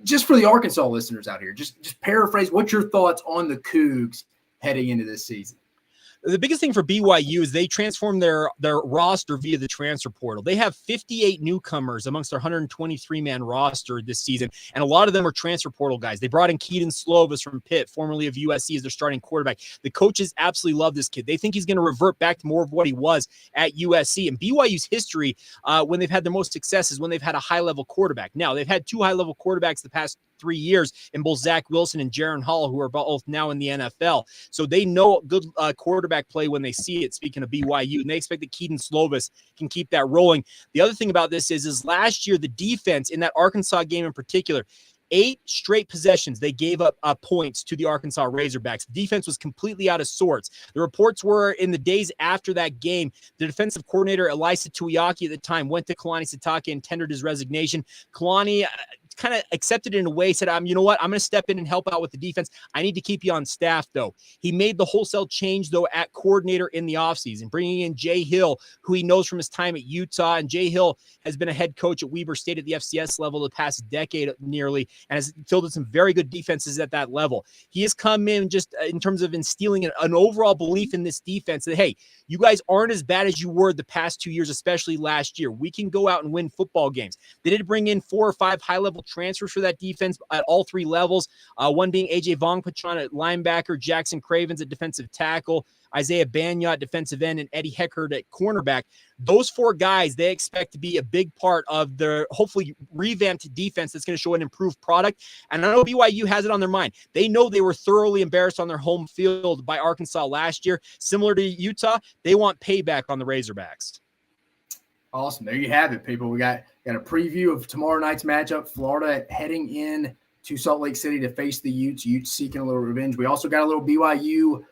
Speaker 1: Just for the Arkansas listeners out here, just paraphrase, what's your thoughts on the Cougs heading into this season?
Speaker 2: The biggest thing for BYU is they transformed their roster via the transfer portal. They have 58 newcomers amongst their 123-man roster this season, and a lot of them are transfer portal guys. They brought in Keaton Slovis from Pitt, formerly of USC, as their starting quarterback. The coaches absolutely love this kid. They think he's going to revert back to more of what he was at USC. And BYU's history, when they've had their most success, is when they've had a high-level quarterback. Now, they've had two high-level quarterbacks the past 3 years in both Zach Wilson and Jaron Hall, who are both now in the NFL. So they know good quarterback play when they see it, speaking of BYU, and they expect that Keaton Slovis can keep that rolling. The other thing about this is last year, the defense in that Arkansas game in particular, 8 straight possessions, they gave up points to the Arkansas Razorbacks. The defense was completely out of sorts. The reports were in the days after that game, the defensive coordinator, Elisa Tuiaki at the time, went to Kalani Sitake and tendered his resignation. Kalani kind of accepted it in a way, said, you know what, I'm going to step in and help out with the defense. I need to keep you on staff, though. He made the wholesale change, though, at coordinator in the offseason, bringing in Jay Hill, who he knows from his time at Utah. And Jay Hill has been a head coach at Weber State at the FCS level the past decade nearly, and has fielded some very good defenses at that level. He has come in just in terms of instilling an overall belief in this defense that, hey, you guys aren't as bad as you were the past 2 years, especially last year. We can go out and win football games. They did bring in 4 or 5 high-level transfers for that defense at all 3 levels, one being A.J. Vongpachon at linebacker, Jackson Cravens at defensive tackle, Isaiah Banya at defensive end, and Eddie Heckard at cornerback. Those 4 guys, they expect to be a big part of their hopefully revamped defense that's going to show an improved product. And I know BYU has it on their mind. They know they were thoroughly embarrassed on their home field by Arkansas last year. Similar to Utah, they want payback on the Razorbacks.
Speaker 1: Awesome. There you have it, people. We got a preview of tomorrow night's matchup. Florida heading in to Salt Lake City to face the Utes. Utes seeking a little revenge. We also got a little BYU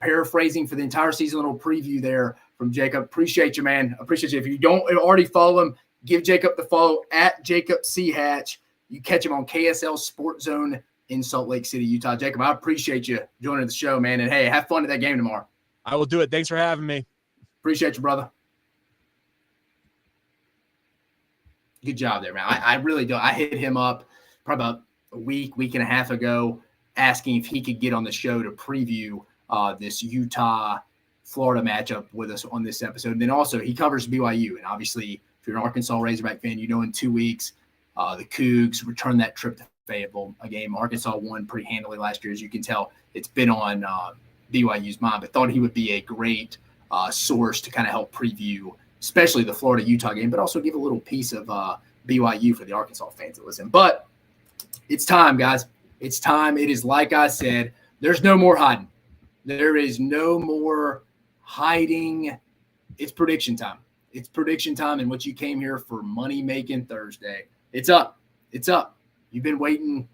Speaker 1: paraphrasing for the entire season, a little preview there from Jacob. Appreciate you, man. Appreciate you. If you don't already follow him, give Jacob the follow at Jacob C. Hatch. You catch him on KSL Sports Zone in Salt Lake City, Utah. Jacob, I appreciate you joining the show, man. And, hey, have fun at that game tomorrow.
Speaker 2: I will do it. Thanks for having me.
Speaker 1: Appreciate you, brother. Good job there, man. I really do. I hit him up probably about a week and a half ago asking if he could get on the show to preview this Utah-Florida matchup with us on this episode. And then also he covers BYU. And obviously, if you're an Arkansas Razorback fan, you know in 2 weeks the Cougs return that trip to Fayetteville, a game Arkansas won pretty handily last year. As you can tell, it's been on BYU's mind. But thought he would be a great source to kind of help preview especially the Florida-Utah game, but also give a little piece of BYU for the Arkansas fans that listen. But it's time, guys. It's time. It is like I said, there's no more hiding. There is no more hiding. It's prediction time. It's prediction time, and what you came here for Money Making Thursday. It's up. It's up. You've been waiting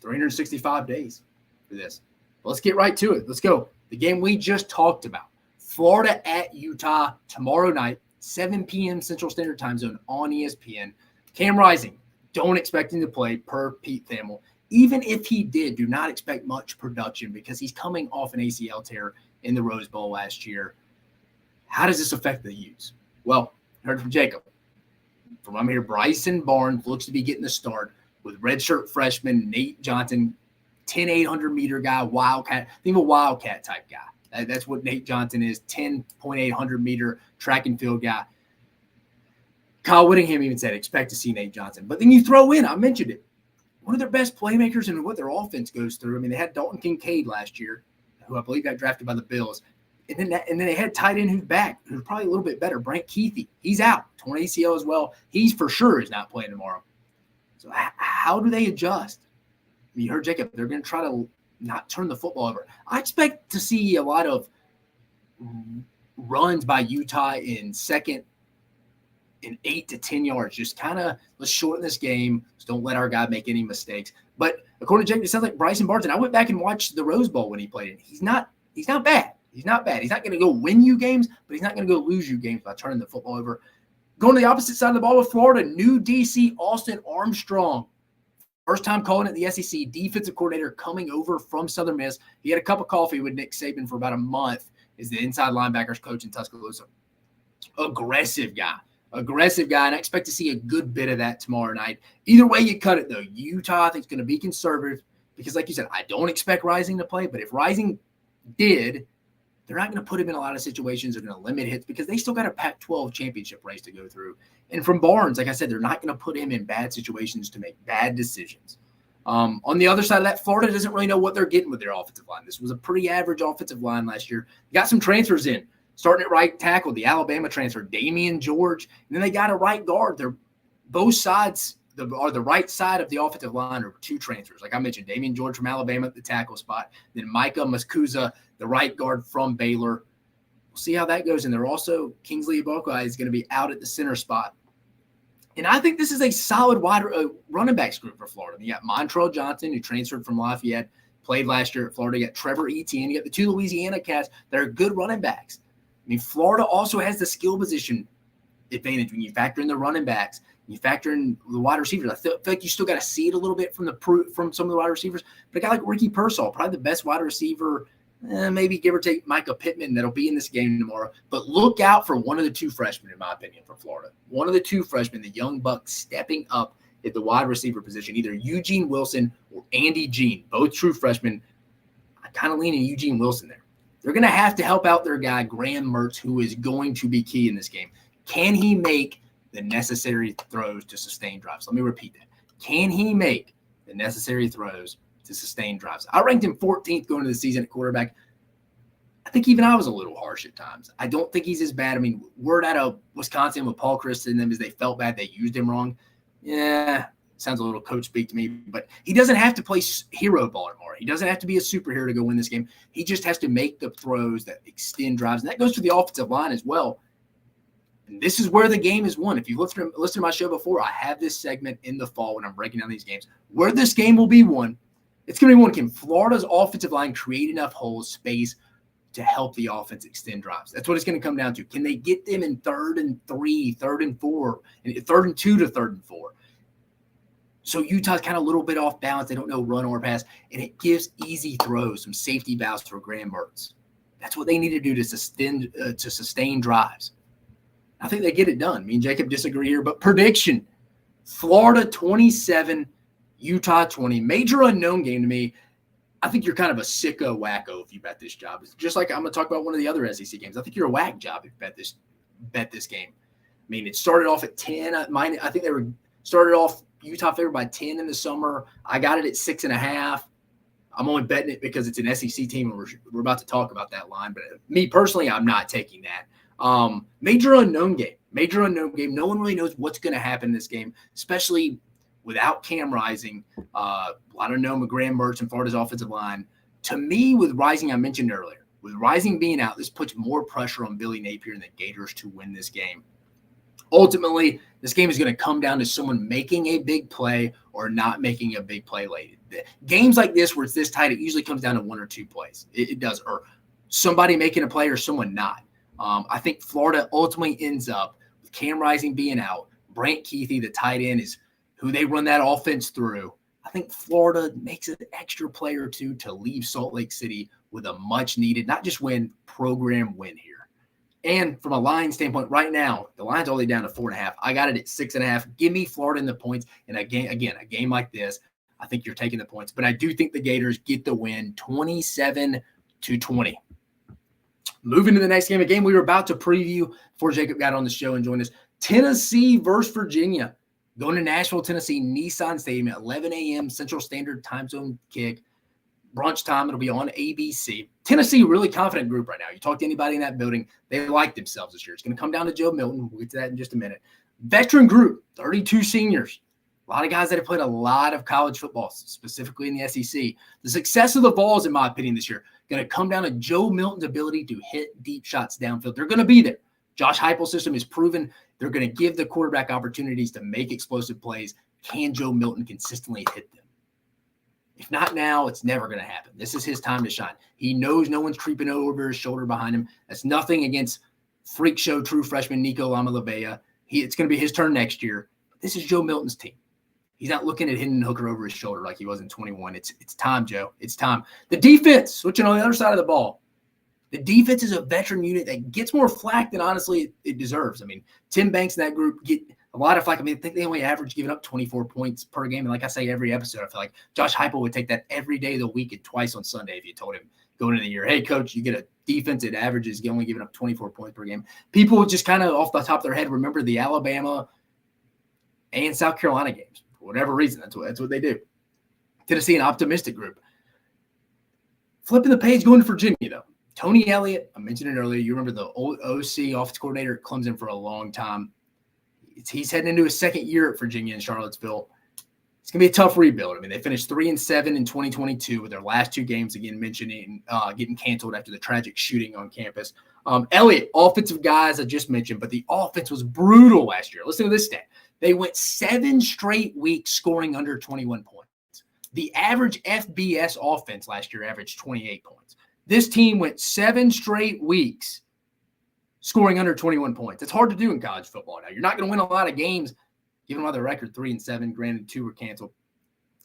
Speaker 1: 365 days for this. Let's get right to it. Let's go. The game we just talked about. Florida at Utah tomorrow night, 7 p.m. Central Standard Time Zone on ESPN. Cam Rising, don't expect him to play per Pete Thamel. Even if he did, do not expect much production because he's coming off an ACL tear in the Rose Bowl last year. How does this affect the Utes? Well, I heard from Jacob. From I'm here, Bryson Barnes looks to be getting the start with redshirt freshman Nate Johnson, 10,800-meter guy, wildcat. Think of a wildcat type guy. That's what Nate Johnson is, 10.800-meter track and field guy. Kyle Whittingham even said, expect to see Nate Johnson. But then you throw in, I mentioned it, one of their best playmakers and what their offense goes through. I mean, they had Dalton Kincaid last year, who I believe got drafted by the Bills. And then they had tight end who's back, who's probably a little bit better, Brant Keithy. He's out, torn ACL as well. He's for sure is not playing tomorrow. So how do they adjust? I mean, you heard Jacob, they're going to try to not turn the football over. I expect to see a lot of runs by Utah in second and 8 to 10 yards. Just kind of let's shorten this game. Just don't let our guy make any mistakes. But according to Jacob, it sounds like Bryson Barton. I went back and watched the Rose Bowl when he played it. He's not bad. He's not bad. He's not going to go win you games, but he's not going to go lose you games by turning the football over. Going to the opposite side of the ball with Florida, new DC Austin Armstrong. First time calling it the SEC, defensive coordinator coming over from Southern Miss. He had a cup of coffee with Nick Saban for about a month as the inside linebackers coach in Tuscaloosa. Aggressive guy, and I expect to see a good bit of that tomorrow night. Either way you cut it, though, Utah, I think, is going to be conservative because, like you said, I don't expect Rising to play, but if Rising did, they're not going to put him in a lot of situations. They're going to limit hits because they still got a Pac-12 championship race to go through. And from Barnes, like I said, they're not going to put him in bad situations to make bad decisions. On the other side of that, Florida doesn't really know what they're getting with their offensive line. This was a pretty average offensive line last year. They got some transfers in. Starting at right tackle, the Alabama transfer, Damian George. And then they got a right guard. They're both sides the right side of the offensive line are two transfers. Like I mentioned, Damian George from Alabama at the tackle spot. Then Micah Muskuza, the right guard from Baylor. We'll see how that goes. And they're also Kingsley Ibokwe is going to be out at the center spot. And I think this is a solid wide running backs group for Florida. You got Montrell Johnson, who transferred from Lafayette, played last year at Florida. You got Trevor Etienne. You got the two Louisiana cats that are good running backs. I mean, Florida also has the skill position advantage when you factor in the running backs. You factor in the wide receivers. I feel like you still got to see it a little bit from some of the wide receivers. But a guy like Ricky Pearsall, probably the best wide receiver, maybe give or take Micah Pittman, that'll be in this game tomorrow. But look out for one of the two freshmen, in my opinion, for Florida. One of the two freshmen, the young buck, stepping up at the wide receiver position, either Eugene Wilson or Andy Jean, both true freshmen. I kind of lean in Eugene Wilson there. They're going to have to help out their guy, Graham Mertz, who is going to be key in this game. Can he make the necessary throws to sustain drives? Let me repeat that. Can he make the necessary throws to sustain drives? I ranked him 14th going into the season at quarterback. I think even I was a little harsh at times. I don't think he's as bad. I mean, word out of Wisconsin with Paul Chryst and them is they felt bad they used him wrong. Yeah, sounds a little coach speak to me. But he doesn't have to play hero ball anymore. He doesn't have to be a superhero to go win this game. He just has to make the throws that extend drives. And that goes to the offensive line as well. And this is where the game is won. If you listen to my show before, I have this segment in the fall when I'm breaking down these games. Where this game will be won, it's going to be won. Can Florida's offensive line create enough holes, space to help the offense extend drives? That's what it's going to come down to. Can they get them in 3rd and 3, 3rd and 4, and 3rd and 2 to 3rd and 4? So Utah's kind of a little bit off balance. They don't know run or pass, and it gives easy throws, some safety valves for Graham Mertz. That's what they need to do to sustain drives. I think they get it done. Me and Jacob disagree here, but prediction: Florida 27, Utah 20. Major unknown game to me. I think you're kind of a sicko wacko if you bet this job. It's just like I'm going to talk about one of the other SEC games. I think you're a whack job if you bet this game. I mean, it started off at 10. I think they started off Utah favored by 10 in the summer. I got it at 6.5. I'm only betting it because it's an SEC team, and we're about to talk about that line. But me personally, I'm not taking that. Major unknown game. No one really knows what's going to happen in this game, especially without Cam Rising. I don't know, Graham Mertz and Florida's offensive line. To me, with Rising, I mentioned earlier, with Rising being out, this puts more pressure on Billy Napier and the Gators to win this game. Ultimately, this game is going to come down to someone making a big play or not making a big play late. Games like this where it's this tight, it usually comes down to one or two plays. It does, or somebody making a play or someone not. I think Florida ultimately ends up with Cam Rising being out. Brant Keithy, the tight end, is who they run that offense through. I think Florida makes an extra play or two to leave Salt Lake City with a much-needed, not just win, program win here. And from a line standpoint, right now, the line's only down to 4.5. I got it at 6.5. Give me Florida in the points. And a game like this, I think you're taking the points. But I do think the Gators get the win 27-20. Moving to the next game, a game we were about to preview before Jacob got on the show and joined us. Tennessee versus Virginia. Going to Nashville, Tennessee, Nissan Stadium at 11 a.m. Central Standard Time Zone kick. Brunch time, it'll be on ABC. Tennessee, really confident group right now. You talk to anybody in that building, they like themselves this year. It's going to come down to Joe Milton. We'll get to that in just a minute. Veteran group, 32 seniors. A lot of guys that have played a lot of college football, specifically in the SEC. The success of the Vols, in my opinion, this year, going to come down to Joe Milton's ability to hit deep shots downfield. They're going to be there. Josh Heupel's system is proven. They're going to give the quarterback opportunities to make explosive plays. Can Joe Milton consistently hit them? If not now, it's never going to happen. This is his time to shine. He knows no one's creeping over his shoulder behind him. That's nothing against freak show true freshman Nico Lamalabea. It's going to be his turn next year. This is Joe Milton's team. He's not looking at Hendon Hooker over his shoulder like he was in 21. It's time, Joe. It's time. The defense, switching on the other side of the ball. The defense is a veteran unit that gets more flack than honestly it deserves. I mean, Tim Banks and that group get a lot of flack. I mean, I think they only average giving up 24 points per game. And like I say, every episode, I feel like Josh Heupel would take that every day of the week and twice on Sunday if you told him going into the year, hey, coach, you get a defense that averages only giving up 24 points per game. People would just kind of off the top of their head remember the Alabama and South Carolina games. For whatever reason, that's what they do. Tennessee, an optimistic group. Flipping the page, going to Virginia, though. Tony Elliott, I mentioned it earlier. You remember the old OC, offensive coordinator at Clemson for a long time. He's heading into his second year at Virginia in Charlottesville. It's going to be a tough rebuild. I mean, they finished 3-7 in 2022 with their last two games, again, mentioning getting canceled after the tragic shooting on campus. Elliott, offensive guys I just mentioned, but the offense was brutal last year. Listen to this stat. They went 7 straight weeks scoring under 21 points. The average FBS offense last year averaged 28 points. This team went 7 straight weeks scoring under 21 points. It's hard to do in college football now. You're not going to win a lot of games, given by the record 3-7. Granted, 2 were canceled.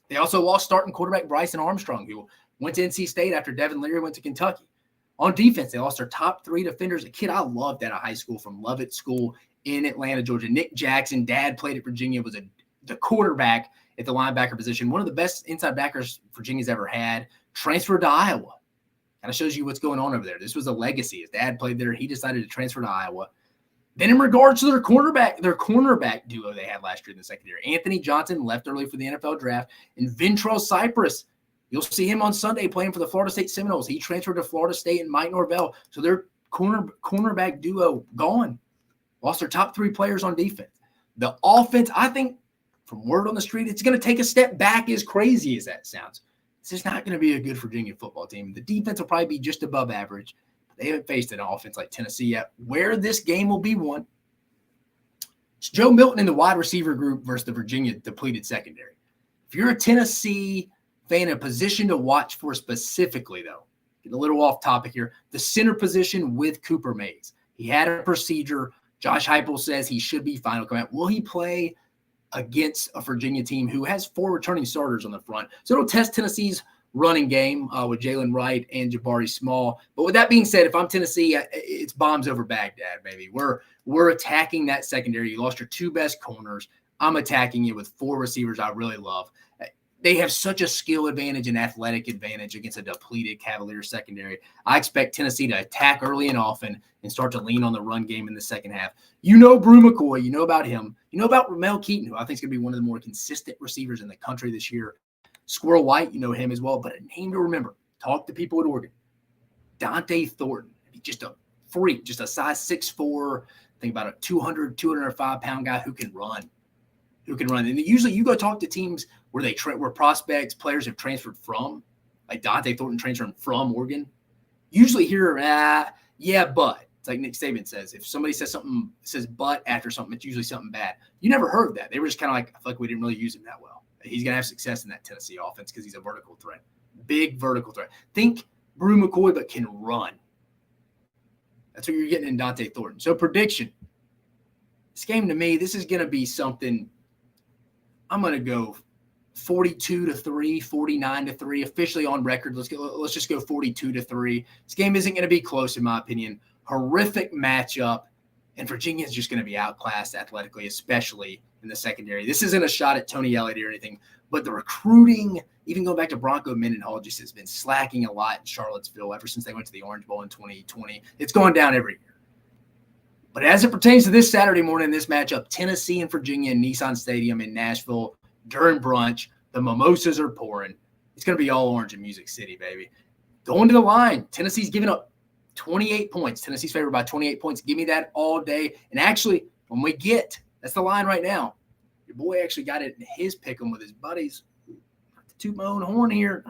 Speaker 1: They also lost starting quarterback Bryson Armstrong, who went to NC State after Devin Leary went to Kentucky. On defense, they lost their top 3 defenders. A kid I loved out of high school from Lovett School in Atlanta, Georgia. Nick Jackson, dad played at Virginia, was the quarterback at the linebacker position. One of the best inside backers Virginia's ever had. Transferred to Iowa. Kind of shows you what's going on over there. This was a legacy. His dad played there. He decided to transfer to Iowa. Then in regards to their cornerback duo they had last year in the secondary, Anthony Johnson left early for the NFL draft, and Ventrell Cypress, you'll see him on Sunday playing for the Florida State Seminoles. He transferred to Florida State and Mike Norvell. So their cornerback duo gone. Lost their top 3 players on defense. The offense, I think, from word on the street, it's going to take a step back, as crazy as that sounds. This is not going to be a good Virginia football team. The defense will probably be just above average. They haven't faced an offense like Tennessee yet. Where this game will be won, it's Joe Milton in the wide receiver group versus the Virginia depleted secondary. If you're a Tennessee fan, a position to watch for specifically, though, getting a little off topic here, the center position with Cooper Mays. He had a procedure. Josh Heupel says he should be fine. Will he play against a Virginia team who has 4 returning starters on the front? So it'll test Tennessee's running game with Jalen Wright and Jabari Small. But with that being said, if I'm Tennessee, it's bombs over Baghdad, baby. We're attacking that secondary. You lost your 2 best corners. I'm attacking you with 4 receivers I really love. They have such a skill advantage and athletic advantage against a depleted Cavaliers secondary. I expect Tennessee to attack early and often and start to lean on the run game in the second half. You know Brew McCoy. You know about him. You know about Ramel Keaton, who I think is going to be one of the more consistent receivers in the country this year. Squirrel White, you know him as well. But a name to remember. Talk to people at Oregon. Dante Thornton. Just a freak. Just a size 6'4", think about a 200, 205-pound guy who can run. And usually you go talk to teams where where prospects, players have transferred from, like Dante Thornton transferring from Oregon. Usually hear, yeah, but. It's like Nick Saban says, if somebody says but after something, it's usually something bad. You never heard that. They were just kind of like, I feel like we didn't really use him that well. He's going to have success in that Tennessee offense because he's a vertical threat. Big vertical threat. Think Brew McCoy, but can run. That's what you're getting in Dante Thornton. So prediction. This game to me, this is going to be something. I'm going to go 42-3, 49-3, officially on record. Let's just go 42-3. This game isn't going to be close, in my opinion. Horrific matchup, and Virginia is just going to be outclassed athletically, especially in the secondary. This isn't a shot at Tony Elliott or anything, but the recruiting, even going back to Bronco Mendenhall, just has been slacking a lot in Charlottesville ever since they went to the Orange Bowl in 2020. It's gone down every year. But as it pertains to this Saturday morning, this matchup, Tennessee and Virginia in Nissan Stadium in Nashville during brunch, the mimosas are pouring. It's going to be all orange in Music City, baby. Going to the line, Tennessee's giving up 28 points. Tennessee's favored by 28 points. Give me that all day. And actually, when we get, that's the line right now. Your boy actually got it in his pick'em with his buddies. Not to toot my own horn here.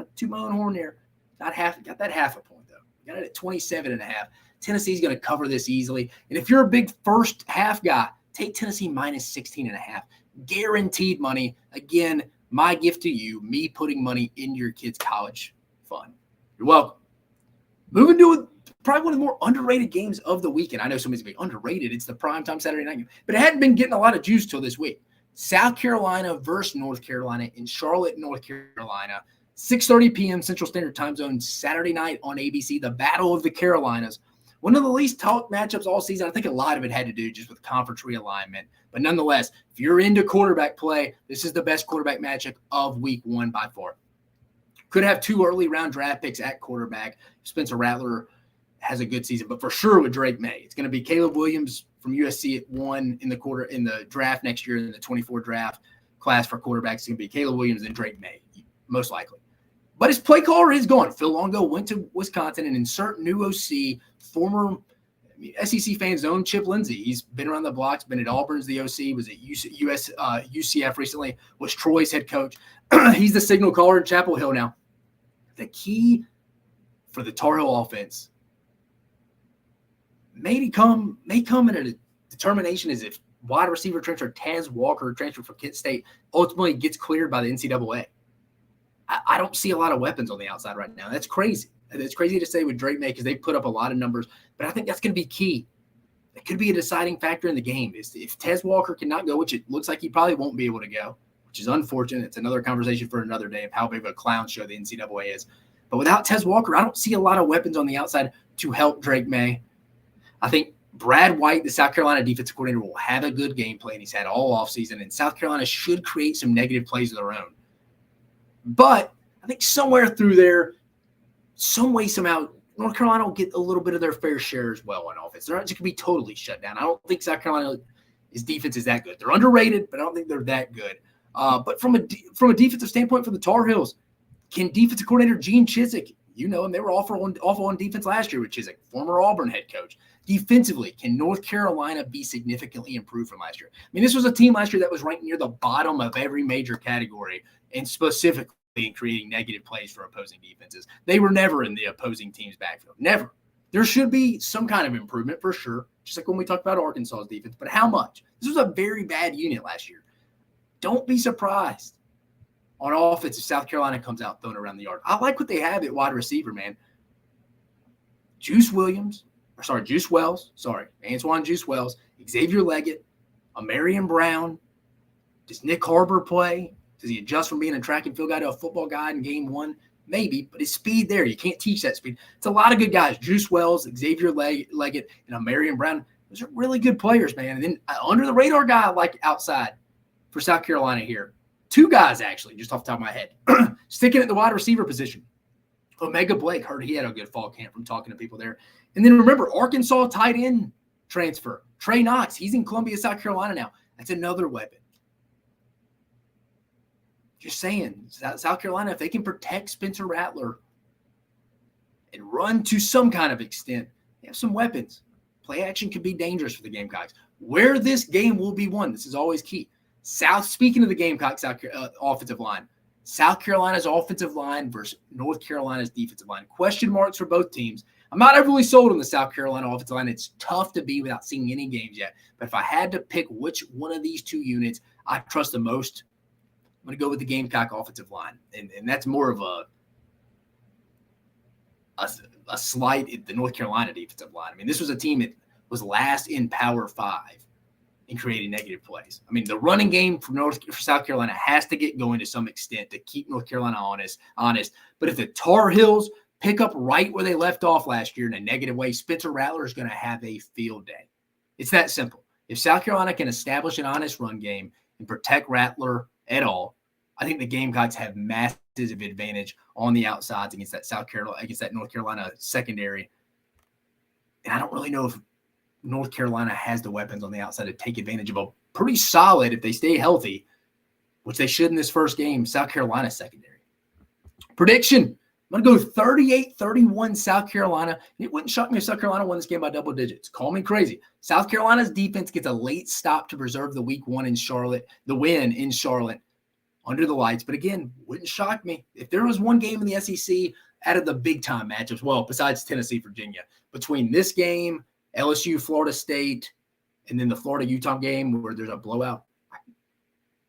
Speaker 1: Got that half a point, though. Got it at 27.5. Tennessee's going to cover this easily. And if you're a big first half guy, take Tennessee minus 16.5. Guaranteed money. Again, my gift to you, me putting money in your kid's college fund. You're welcome. Moving to probably one of the more underrated games of the weekend. I know somebody's going to be underrated. It's the primetime Saturday night game. But it hadn't been getting a lot of juice till this week. South Carolina versus North Carolina in Charlotte, North Carolina. 6:30 p.m. Central Standard Time Zone, Saturday night on ABC. The Battle of the Carolinas. One of the least talked matchups all season. I think a lot of it had to do just with conference realignment. But nonetheless, if you're into quarterback play, this is the best quarterback matchup of week one by far. Could have 2 early round draft picks at quarterback. Spencer Rattler has a good season, but for sure with Drake May. It's going to be Caleb Williams from USC at 1 in the draft next year in the 24 draft class for quarterbacks. It's going to be Caleb Williams and Drake May, most likely. But his play caller is gone. Phil Longo went to Wisconsin and insert new OC, former SEC fans' own Chip Lindsey. He's been around the blocks, been at Auburn as the OC, was at UCF recently, was Troy's head coach. He's the signal caller in Chapel Hill now. The key for the Tar Heel offense may come in a determination as if wide receiver transfer Taz Walker, transfer from Kent State, ultimately gets cleared by the NCAA. I don't see a lot of weapons on the outside right now. That's crazy. It's crazy to say with Drake May because they put up a lot of numbers, but I think that's going to be key. It could be a deciding factor in the game. If Tez Walker cannot go, which it looks like he probably won't be able to go, which is unfortunate. It's another conversation for another day of how big of a clown show the NCAA is. But without Tez Walker, I don't see a lot of weapons on the outside to help Drake May. I think Brad White, the South Carolina defensive coordinator, will have a good game plan. He's had all offseason, and South Carolina should create some negative plays of their own. But I think somewhere through there, some way, somehow, North Carolina will get a little bit of their fair share as well on offense. They're not just going to be totally shut down. I don't think South Carolina's defense is that good. They're underrated, but I don't think they're that good. But from a defensive standpoint for the Tar Heels, can defensive coordinator Gene Chizik, you know him, they were awful on defense last year with Chizik, former Auburn head coach. Defensively, can North Carolina be significantly improved from last year? I mean, this was a team last year that was ranked near the bottom of every major category, and specifically in creating negative plays for opposing defenses. They were never in the opposing team's backfield. Never. There should be some kind of improvement for sure, just like when we talked about Arkansas's defense. But how much? This was a very bad unit last year. Don't be surprised on offense if South Carolina comes out throwing around the yard. I like what they have at wide receiver, man. Antoine Juice Wells, Xavier Leggett, Amarian Brown. Does Nick Harbor play? Does he adjust from being a track and field guy to a football guy in game one? Maybe, but his speed there, you can't teach that speed. It's a lot of good guys. Juice Wells, Xavier Leggett, and Amarian Brown. Those are really good players, man. And then under the radar guy I like outside for South Carolina here. 2 guys, actually, just off the top of my head. Sticking at the wide receiver position. Omega Blake, heard he had a good fall camp from talking to people there. And then remember, Arkansas tight end transfer. Trey Knox, he's in Columbia, South Carolina now. That's another weapon. Just saying, South Carolina, if they can protect Spencer Rattler and run to some kind of extent, they have some weapons. Play action could be dangerous for the Gamecocks. Where this game will be won, this is always key. Speaking of the Gamecocks offensive line, South Carolina's offensive line versus North Carolina's defensive line. Question marks for both teams. I'm not overly sold on the South Carolina offensive line. It's tough to be without seeing any games yet. But if I had to pick which one of these 2 units I trust the most, I'm going to go with the Gamecock offensive line. And that's more of a slight at the North Carolina defensive line. I mean, this was a team that was last in Power 5 in creating negative plays. I mean, the running game for South Carolina has to get going to some extent to keep North Carolina honest. But if the Tar Heels pick up right where they left off last year in a negative way, Spencer Rattler is going to have a field day. It's that simple. If South Carolina can establish an honest run game and protect Rattler at all, I think the Gamecocks have massive advantage on the outsides against that North Carolina secondary. And I don't really know if North Carolina has the weapons on the outside to take advantage of a pretty solid, if they stay healthy, which they should in this first game, South Carolina secondary. Prediction, I'm going to go 38-31 South Carolina. It wouldn't shock me if South Carolina won this game by double digits. Call me crazy. South Carolina's defense gets a late stop to preserve the week one in Charlotte, the win in Charlotte under the lights. But again, wouldn't shock me. If there was one game in the SEC out of the big-time matchups, well, besides Tennessee, Virginia, between this game, LSU, Florida State, and then the Florida-Utah game where there's a blowout,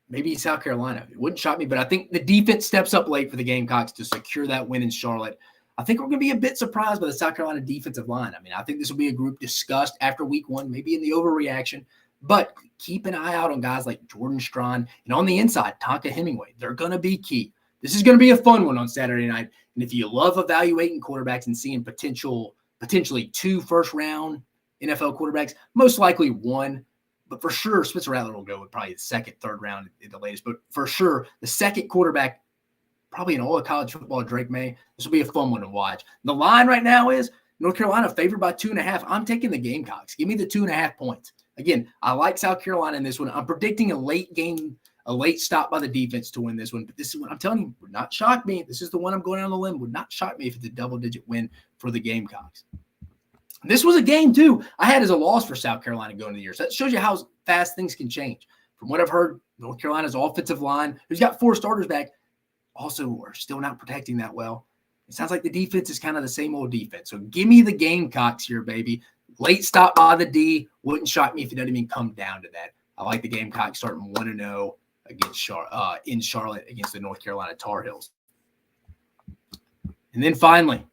Speaker 1: maybe South Carolina. It wouldn't shock me, but I think the defense steps up late for the Gamecocks to secure that win in Charlotte. I think we're going to be a bit surprised by the South Carolina defensive line. I mean, I think this will be a group discussed after week one, maybe in the overreaction, but keep an eye out on guys like Jordan Strawn, and on the inside, Tonka Hemingway. They're going to be key. This is going to be a fun one on Saturday night, and if you love evaluating quarterbacks and seeing potentially 2 first-round NFL quarterbacks, most likely 1, but for sure, Spencer Rattler will go with probably the second, third round at the latest. But for sure, the second quarterback, probably in all of college football, Drake May. This will be a fun one to watch. The line right now is North Carolina favored by 2.5. I'm taking the Gamecocks. Give me the 2.5 points. Again, I like South Carolina in this one. I'm predicting a late game, a late stop by the defense to win this one. But this is what I'm telling you, would not shock me. This is the one I'm going on the limb. Would not shock me if it's a double-digit win for the Gamecocks. This was a game, too, I had as a loss for South Carolina going into the year. So that shows you how fast things can change. From what I've heard, North Carolina's offensive line, who's got 4 starters back, also are still not protecting that well. It sounds like the defense is kind of the same old defense. So give me the Gamecocks here, baby. Late stop by the D. Wouldn't shock me if it doesn't even come down to that. I like the Gamecocks starting 1-0 against in Charlotte against the North Carolina Tar Heels. And then finally,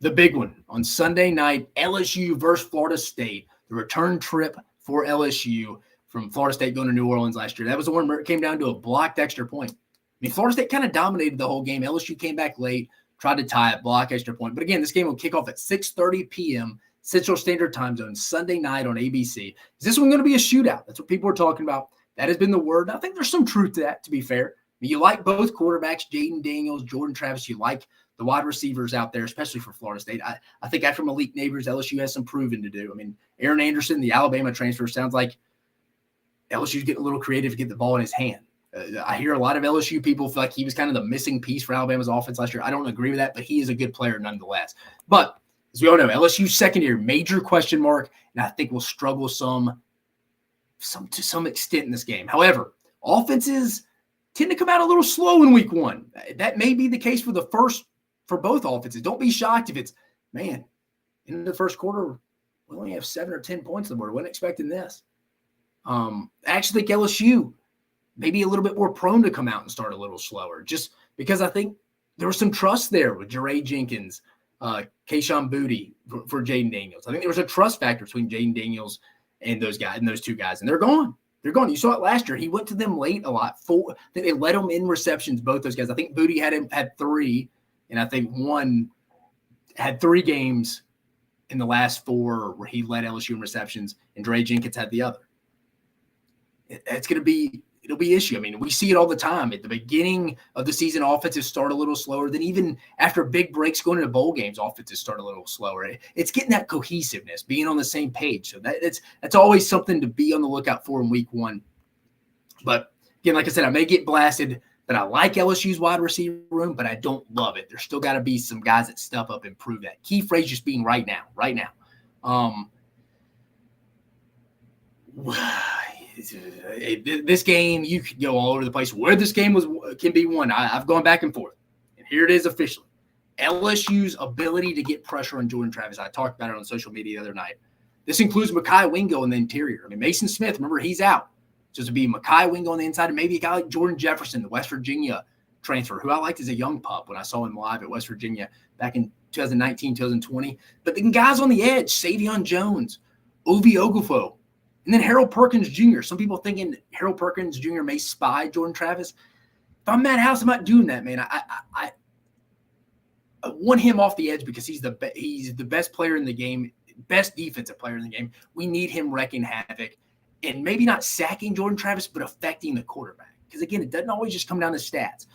Speaker 1: the big one on Sunday night, LSU versus Florida State. The return trip for LSU from Florida State going to New Orleans last year. That was the one where it came down to a blocked extra point. I mean, Florida State kind of dominated the whole game. LSU came back late, tried to tie it, block extra point. But again, this game will kick off at 6:30 p.m. Central Standard Time Zone, Sunday night on ABC. Is this one going to be a shootout? That's what people are talking about. That has been the word. I think there's some truth to that, to be fair. I mean, you like both quarterbacks, Jaden Daniels, Jordan Travis. You like the wide receivers out there, especially for Florida State. I think after Malik Neighbors, LSU has some proving to do. I mean, Aaron Anderson, the Alabama transfer, sounds like LSU's getting a little creative to get the ball in his hand. I hear a lot of LSU people feel like he was kind of the missing piece for Alabama's offense last year. I don't agree with that, but he is a good player nonetheless. But as we all know, LSU secondary, major question mark, and I think will struggle to some extent in this game. However, offenses tend to come out a little slow in week one. That may be the case for both offenses. Don't be shocked if it's, man, in the first quarter, we only have 7 or 10 points on the board. I wasn't expecting this. I actually think LSU maybe a little bit more prone to come out and start a little slower, just because I think there was some trust there with Jeray Jenkins, Kayshon Boutte for Jaden Daniels. I think there was a trust factor between Jaden Daniels and those two guys, and they're gone. They're gone. You saw it last year. He went to them late a lot. I think they led him in receptions, both those guys. I think Boutte had 3, and I think one had 3 games in the last 4 where he led LSU in receptions, and Jeray Jenkins had the other. It'll be issue. I mean, we see it all the time. At the beginning of the season, offenses start a little slower. Then even after big breaks going into bowl games, offenses start a little slower. It's getting that cohesiveness, being on the same page. So that's always something to be on the lookout for in week one. But again, like I said, I may get blasted, but I like LSU's wide receiver room, but I don't love it. There's still got to be some guys that step up and prove that. Key phrase just being right now. This game, you could go all over the place. Where this game can be won, I've gone back and forth. And here it is officially. LSU's ability to get pressure on Jordan Travis. I talked about it on social media the other night. This includes Mekhi Wingo in the interior. I mean, Mason Smith, remember, he's out. So to be Mekhi Wingo on the inside, and maybe a guy like Jordan Jefferson, the West Virginia transfer, who I liked as a young pup when I saw him live at West Virginia back in 2019, 2020. But the guys on the edge, Savion Jones, Ovi Ogufo, and then Harold Perkins Jr. Some people thinking Harold Perkins Jr. may spy Jordan Travis. If I'm Matt House, I'm not doing that, man. I want him off the edge because he's the best player in the game, best defensive player in the game. We need him wrecking havoc and maybe not sacking Jordan Travis, but affecting the quarterback. Because, again, it doesn't always just come down to stats.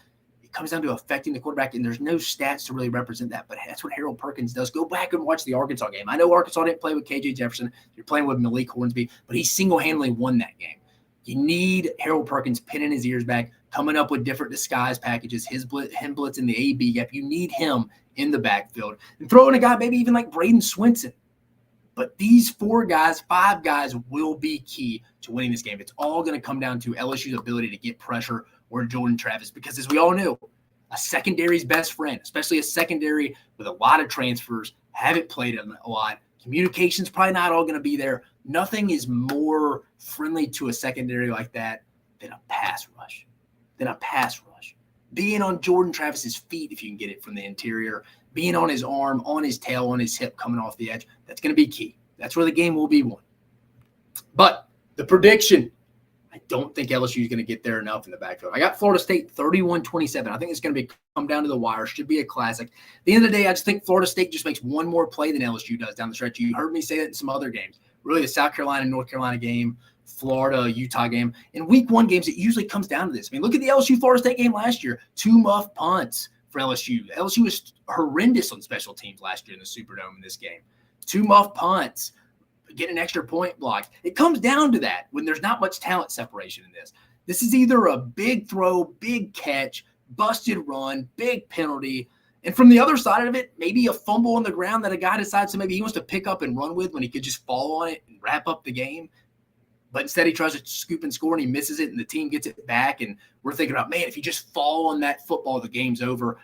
Speaker 1: It comes down to affecting the quarterback, and there's no stats to really represent that, but that's what Harold Perkins does. Go back and watch the Arkansas game. I know Arkansas didn't play with KJ Jefferson. You're playing with Malik Hornsby, but he single-handedly won that game. You need Harold Perkins pinning his ears back, coming up with different disguise packages, him blitzing the AB gap. You need him in the backfield. And throw in a guy maybe even like Braden Swinson. But these 5 guys will be key to winning this game. It's all going to come down to LSU's ability to get pressure or Jordan Travis, because as we all know, a secondary's best friend, especially a secondary with a lot of transfers, haven't played a lot. Communication's probably not all going to be there. Nothing is more friendly to a secondary like that than a pass rush. Being on Jordan Travis's feet, if you can get it from the interior, being on his arm, on his tail, on his hip, coming off the edge, that's going to be key. That's where the game will be won. But the prediction, I don't think LSU is going to get there enough in the backfield. I got Florida State 31-27. I think it's going to come down to the wire. Should be a classic. At the end of the day, I just think Florida State just makes one more play than LSU does down the stretch. You heard me say that in some other games. Really, the South Carolina, North Carolina game, Florida, Utah game. In week 1 games, it usually comes down to this. I mean, look at the LSU-Florida State game last year. 2 muff punts for LSU. LSU was horrendous on special teams last year in the Superdome in this game. 2 muff punts. Get an extra point blocked. It comes down to that when there's not much talent separation in this. This is either a big throw, big catch, busted run, big penalty. And from the other side of it, maybe a fumble on the ground that a guy decides to maybe he wants to pick up and run with when he could just fall on it and wrap up the game. But instead he tries to scoop and score and he misses it and the team gets it back. And we're thinking about, man, if you just fall on that football, the game's over.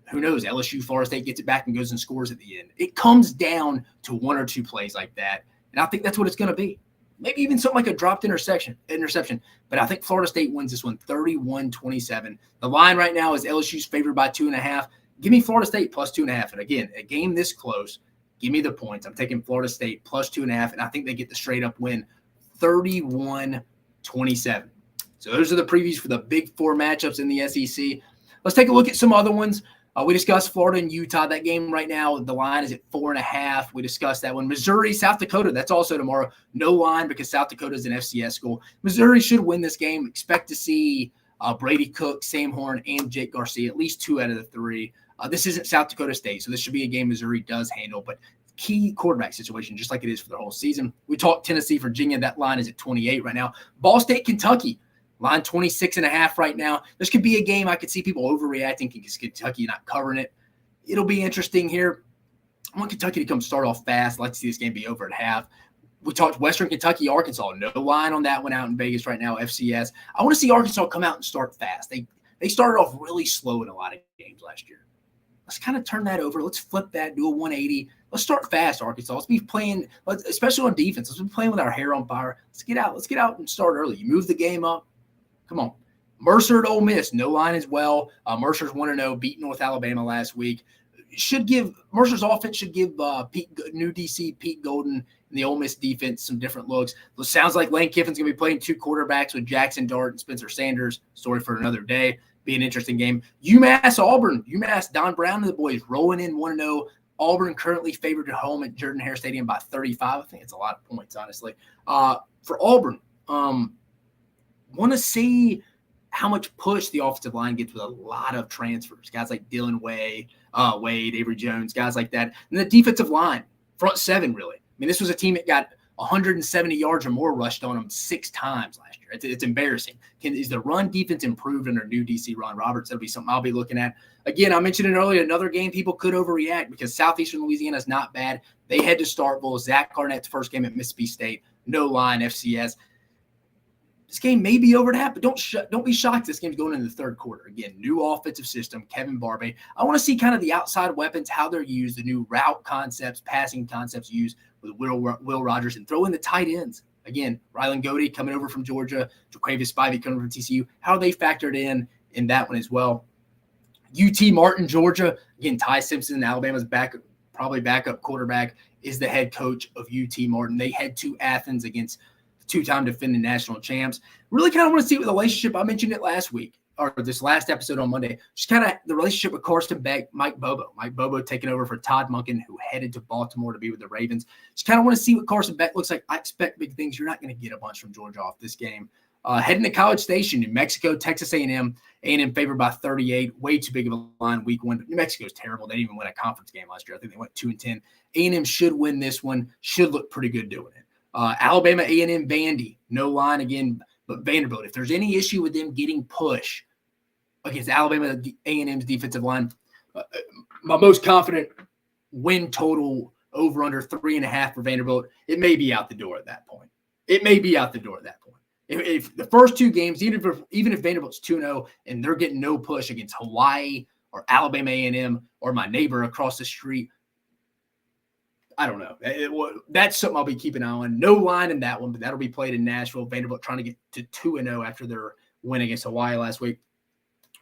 Speaker 1: Who knows? LSU, Florida State gets it back and goes and scores at the end. It comes down to 1 or 2 plays like that. And I think that's what it's going to be. Maybe even something like a dropped interception. But I think Florida State wins this one 31-27. The line right now is LSU's favored by 2.5. Give me Florida State plus 2.5. And again, a game this close, give me the points. I'm taking Florida State plus 2.5, and I think they get the straight-up win 31-27. So those are the previews for the Big 4 matchups in the SEC. Let's take a look at some other ones. We discussed Florida and Utah. That game right now, the line is at 4.5. We discussed that one. Missouri, South Dakota, that's also tomorrow. No line because South Dakota is an FCS school. Missouri should win this game. Expect to see Brady Cook, Sam Horn, and Jake Garcia, at least 2 out of the 3. This isn't South Dakota State, so this should be a game Missouri does handle. But key quarterback situation, just like it is for the whole season. We talked Tennessee, Virginia. That line is at 28 right now. Ball State, Kentucky. Line 26.5 right now. This could be a game I could see people overreacting because Kentucky not covering it. It'll be interesting here. I want Kentucky to come start off fast. I'd like to see this game be over at half. We talked Western Kentucky, Arkansas. No line on that one out in Vegas right now, FCS. I want to see Arkansas come out and start fast. They started off really slow in a lot of games last year. Let's kind of turn that over. Let's flip that, do a 180. Let's start fast, Arkansas. Let's be playing, especially on defense. Let's be playing with our hair on fire. Let's get out and start early. You move the game up. Come on. Mercer at Ole Miss, no line as well. Mercer's 1-0, beat North Alabama last week. Mercer's offense should give new DC Pete Golden and the Ole Miss defense some different looks. It sounds like Lane Kiffin's going to be playing 2 quarterbacks with Jackson Dart and Spencer Sanders. Story for another day. Be an interesting game. UMass Auburn. UMass, Don Brown and the boys rolling in 1-0. Auburn currently favored at home at Jordan-Hare Stadium by 35. I think it's a lot of points, honestly. For Auburn, want to see how much push the offensive line gets with a lot of transfers. Guys like Dylan Wade, Avery Jones, guys like that. And the defensive line, front 7, really. I mean, this was a team that got 170 yards or more rushed on them 6 times last year. It's embarrassing. Is the run defense improved under new DC Ron Roberts? That'll be something I'll be looking at. Again, I mentioned it earlier, another game people could overreact because Southeastern Louisiana is not bad. They head to Starkville. Zach Garnett's first game at Mississippi State. No line, FCS. This game may be over at half, but don't be shocked. This game's going into the third quarter. Again, new offensive system, Kevin Barbay. I want to see kind of the outside weapons, how they're used, the new route concepts, passing concepts used with Will Rogers, and throw in the tight ends. Again, Rylan Goody coming over from Georgia, Jaquavius Spivey coming over from TCU. How are they factored in that one as well? UT Martin, Georgia. Again, Ty Simpson, Alabama's probably backup quarterback, is the head coach of UT Martin. They head to Athens against 2-time defending national champs. Really kind of want to see what the relationship, I mentioned it last week, or this last episode on Monday, just kind of the relationship with Carson Beck, Mike Bobo. Mike Bobo taking over for Todd Monken, who headed to Baltimore to be with the Ravens. Just kind of want to see what Carson Beck looks like. I expect big things. You're not going to get a bunch from Georgia off this game. Heading to College Station, New Mexico, Texas A&M. A&M favored by 38. Way too big of a line week one. But New Mexico's terrible. They didn't even win a conference game last year. I think they went 2-10. A&M should win this one. Should look pretty good doing it. Alabama, A&M, Vandy. No line again, but Vanderbilt. If there's any issue with them getting push against Alabama, A&M's defensive line, my most confident win total over under 3.5 for Vanderbilt, it may be out the door at that point. If the first two games, even if Vanderbilt's 2-0 and they're getting no push against Hawaii or Alabama A&M or my neighbor across the street, I don't know. That's something I'll be keeping an eye on. No line in that one, but that'll be played in Nashville. Vanderbilt trying to get to 2-0 after their win against Hawaii last week.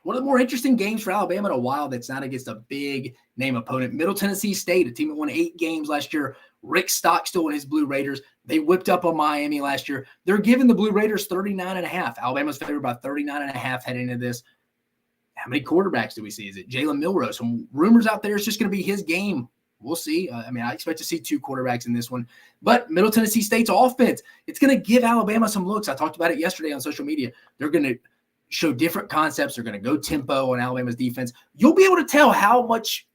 Speaker 1: One of the more interesting games for Alabama in a while that's not against a big name opponent. Middle Tennessee State, a team that won 8 games last year. Rick Stockstill and his Blue Raiders. They whipped up on Miami last year. They're giving the Blue Raiders 39.5. Alabama's favored by 39.5 heading into this. How many quarterbacks do we see? Is it Jalen Milroe? Some rumors out there it's just going to be his game. We'll see. I expect to see 2 quarterbacks in this one. But Middle Tennessee State's offense, it's going to give Alabama some looks. I talked about it yesterday on social media. They're going to show different concepts. They're going to go tempo on Alabama's defense. You'll be able to tell how much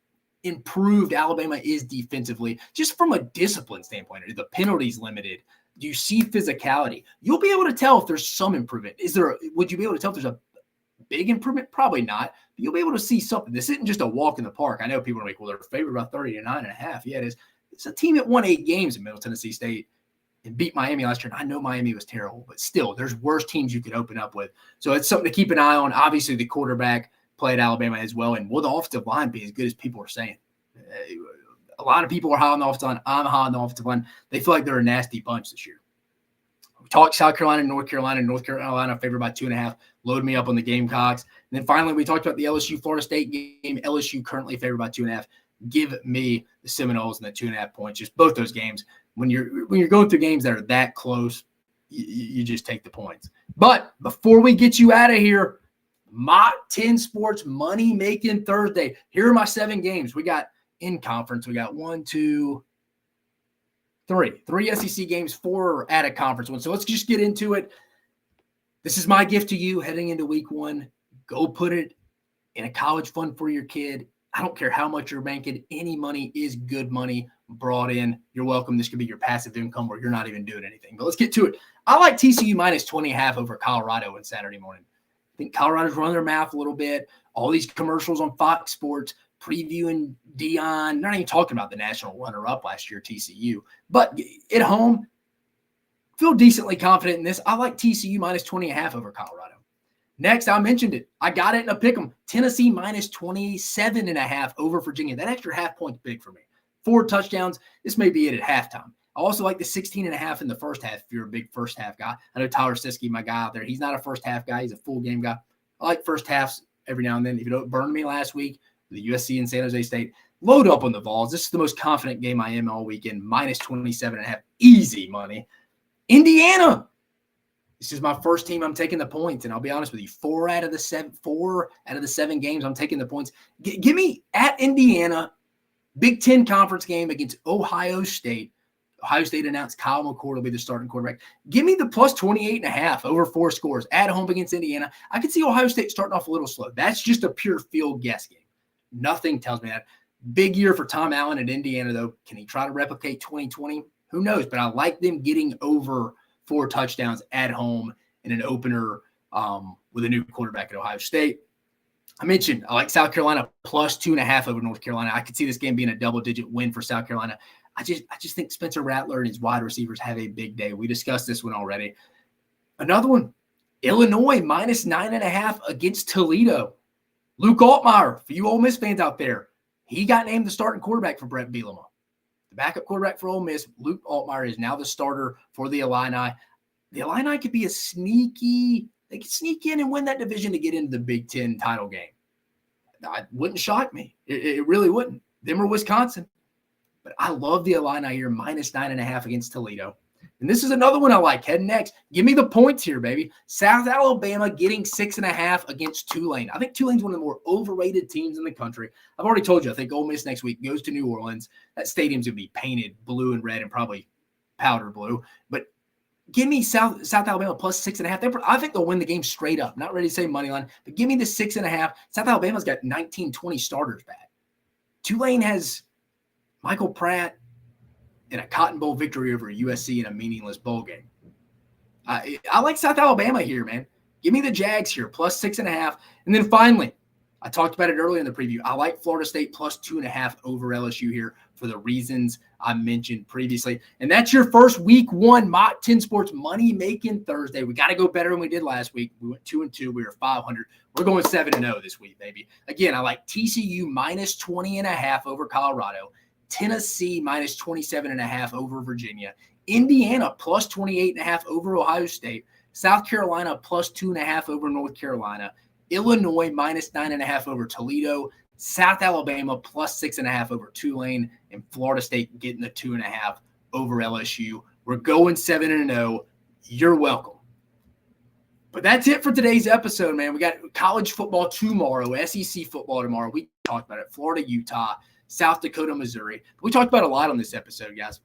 Speaker 1: improved Alabama is defensively, just from a discipline standpoint. Are the penalties limited? Do you see physicality? You'll be able to tell if there's some improvement. Would you be able to tell if there's a big improvement? Probably not. But you'll be able to see something. This isn't just a walk in the park. I know people are like, well, they're favored by 39.5. Yeah, it is. It's a team that won 8 games in Middle Tennessee State and beat Miami last year. And I know Miami was terrible, but still, there's worse teams you could open up with. So it's something to keep an eye on. Obviously, the quarterback played Alabama as well. And will the offensive line be as good as people are saying? A lot of people are high on the offensive line. I'm high on the offensive line. They feel like they're a nasty bunch this year. We talked South Carolina and North Carolina. North Carolina favored by 2.5. Load me up on the Gamecocks. And then finally, we talked about the LSU-Florida State game. LSU currently favored by 2.5. Give me the Seminoles and the 2.5 points. Just both those games. When you're going through games that are that close, you just take the points. But before we get you out of here, Mock 10 Sports Money Making Thursday. Here are my 7 games. We got in conference. We got 1, 2, 3. 3 SEC games, 4 at a conference one. So let's just get into it. This is my gift to you heading into week 1. Go put it in a college fund for your kid. I don't care how much you're banking. Any money is good money brought in. You're welcome. This could be your passive income where you're not even doing anything. But let's get to it. I like TCU minus 20.5 over Colorado on Saturday morning. I think Colorado's running their mouth a little bit. All these commercials on Fox Sports previewing Dion. Not even talking about the national runner-up last year, TCU. But at home, feel decently confident in this. I like TCU minus 20.5 over Colorado. Next, I mentioned it. I got it in a pick'em. Tennessee minus 27.5 over Virginia. That extra half point's big for me. 4 touchdowns. This may be it at halftime. I also like the 16.5 in the first half if you're a big first half guy. I know Tyler Siskey, my guy out there, he's not a first half guy. He's a full game guy. I like first halves every now and then. If you don't burn me last week, the USC and San Jose State, load up on the Vols. This is the most confident game I am all weekend. Minus 27.5. Easy money. Indiana. This is my first team I'm taking the points, and I'll be honest with you, 4 out of the 7 games I'm taking the points. Give me at Indiana, Big Ten conference game against Ohio State. Ohio State announced Kyle McCord will be the starting quarterback. Give me the plus 28.5 over 4 scores at home against Indiana. I could see Ohio State starting off a little slow. That's just a pure field guess game. Nothing tells me that. Big year for Tom Allen at Indiana, though. Can he try to replicate 2020? Who knows? But I like them getting over 4 touchdowns at home in an opener with a new quarterback at Ohio State. I mentioned I like South Carolina plus 2.5 over North Carolina. I could see this game being a double-digit win for South Carolina. I just think Spencer Rattler and his wide receivers have a big day. We discussed this one already. Another one, Illinois minus 9.5 against Toledo. Luke Altmaier, for you Ole Miss fans out there, he got named the starting quarterback for Brett Bielema. The backup quarterback for Ole Miss, Luke Altmaier, is now the starter for the Illini. The Illini could be they could sneak in and win that division to get into the Big Ten title game. It wouldn't shock me. It really wouldn't. Them or Wisconsin. But I love the Illini here, minus 9.5 against Toledo. And this is another one I like. Heading next. Give me the points here, baby. South Alabama getting 6.5 against Tulane. I think Tulane's one of the more overrated teams in the country. I've already told you, I think Ole Miss next week goes to New Orleans. That stadium's going to be painted blue and red and probably powder blue. But Give me South Alabama plus 6.5. I think they'll win the game straight up. Not ready to say money line, but give me the 6.5. South Alabama's got 19, 20 starters back. Tulane has Michael Pratt in a Cotton Bowl victory over USC in a meaningless bowl game. I like South Alabama here, man. Give me the Jags here, plus 6.5. And then finally, I talked about it earlier in the preview. I like Florida State plus 2.5 over LSU here for the reasons I mentioned previously. And that's your first week 1 Mock 10 Sports Money Making Thursday. We got to go better than we did last week. We went 2-2. We were 500. We're going 7-0 this week, baby. Again, I like TCU minus 20.5 over Colorado. Tennessee minus 27.5 over Virginia. Indiana plus 28.5 over Ohio State. South Carolina plus 2.5 over North Carolina. Illinois minus 9.5 over Toledo. South Alabama plus 6.5 over Tulane. And Florida State getting the 2.5 over LSU. We're going 7-0. You're welcome. But that's it for today's episode, man. We got college football tomorrow, SEC football tomorrow. We talked about it. Florida, Utah, South Dakota, Missouri. We talked about a lot on this episode, guys.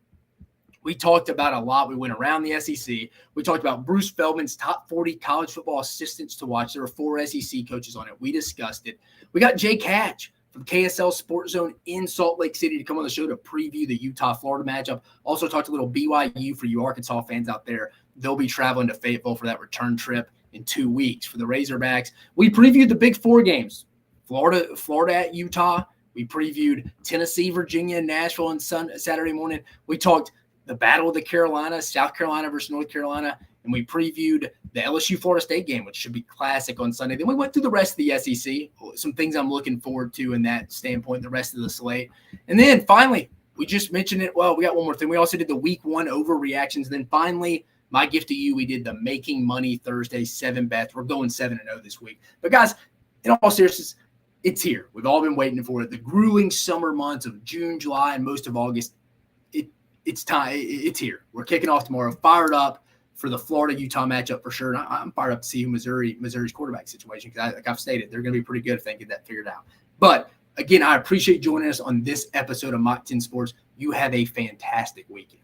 Speaker 1: We talked about a lot. We went around the SEC. We talked about Bruce Feldman's top 40 college football assistants to watch. There were 4 SEC coaches on it. We discussed it. We got Jake Hatch from KSL Sports Zone in Salt Lake City to come on the show to preview the Utah-Florida matchup. Also talked a little BYU for you Arkansas fans out there. They'll be traveling to Fayetteville for that return trip in 2 weeks for the Razorbacks. We previewed the Big 4 games, Florida at Utah. We previewed Tennessee, Virginia, Nashville on Saturday morning. We talked the Battle of the Carolinas, South Carolina versus North Carolina, and we previewed the LSU-Florida State game, which should be classic on Sunday. Then we went through the rest of the SEC, some things I'm looking forward to in that standpoint, the rest of the slate. And then finally, we just mentioned it. Well, we got one more thing. We also did the week 1 overreactions. Then finally, my gift to you, we did the Making Money Thursday 7 bets. We're going 7-0 this week. But guys, in all seriousness, it's here. We've all been waiting for it. The grueling summer months of June, July, and most of August. It's time. It's here. We're kicking off tomorrow. Fired up for the Florida-Utah matchup for sure. And I'm fired up to see Missouri's quarterback situation because, like I've stated, they're going to be pretty good if they can get that figured out. But, again, I appreciate joining us on this episode of Mock 10 Sports. You have a fantastic weekend.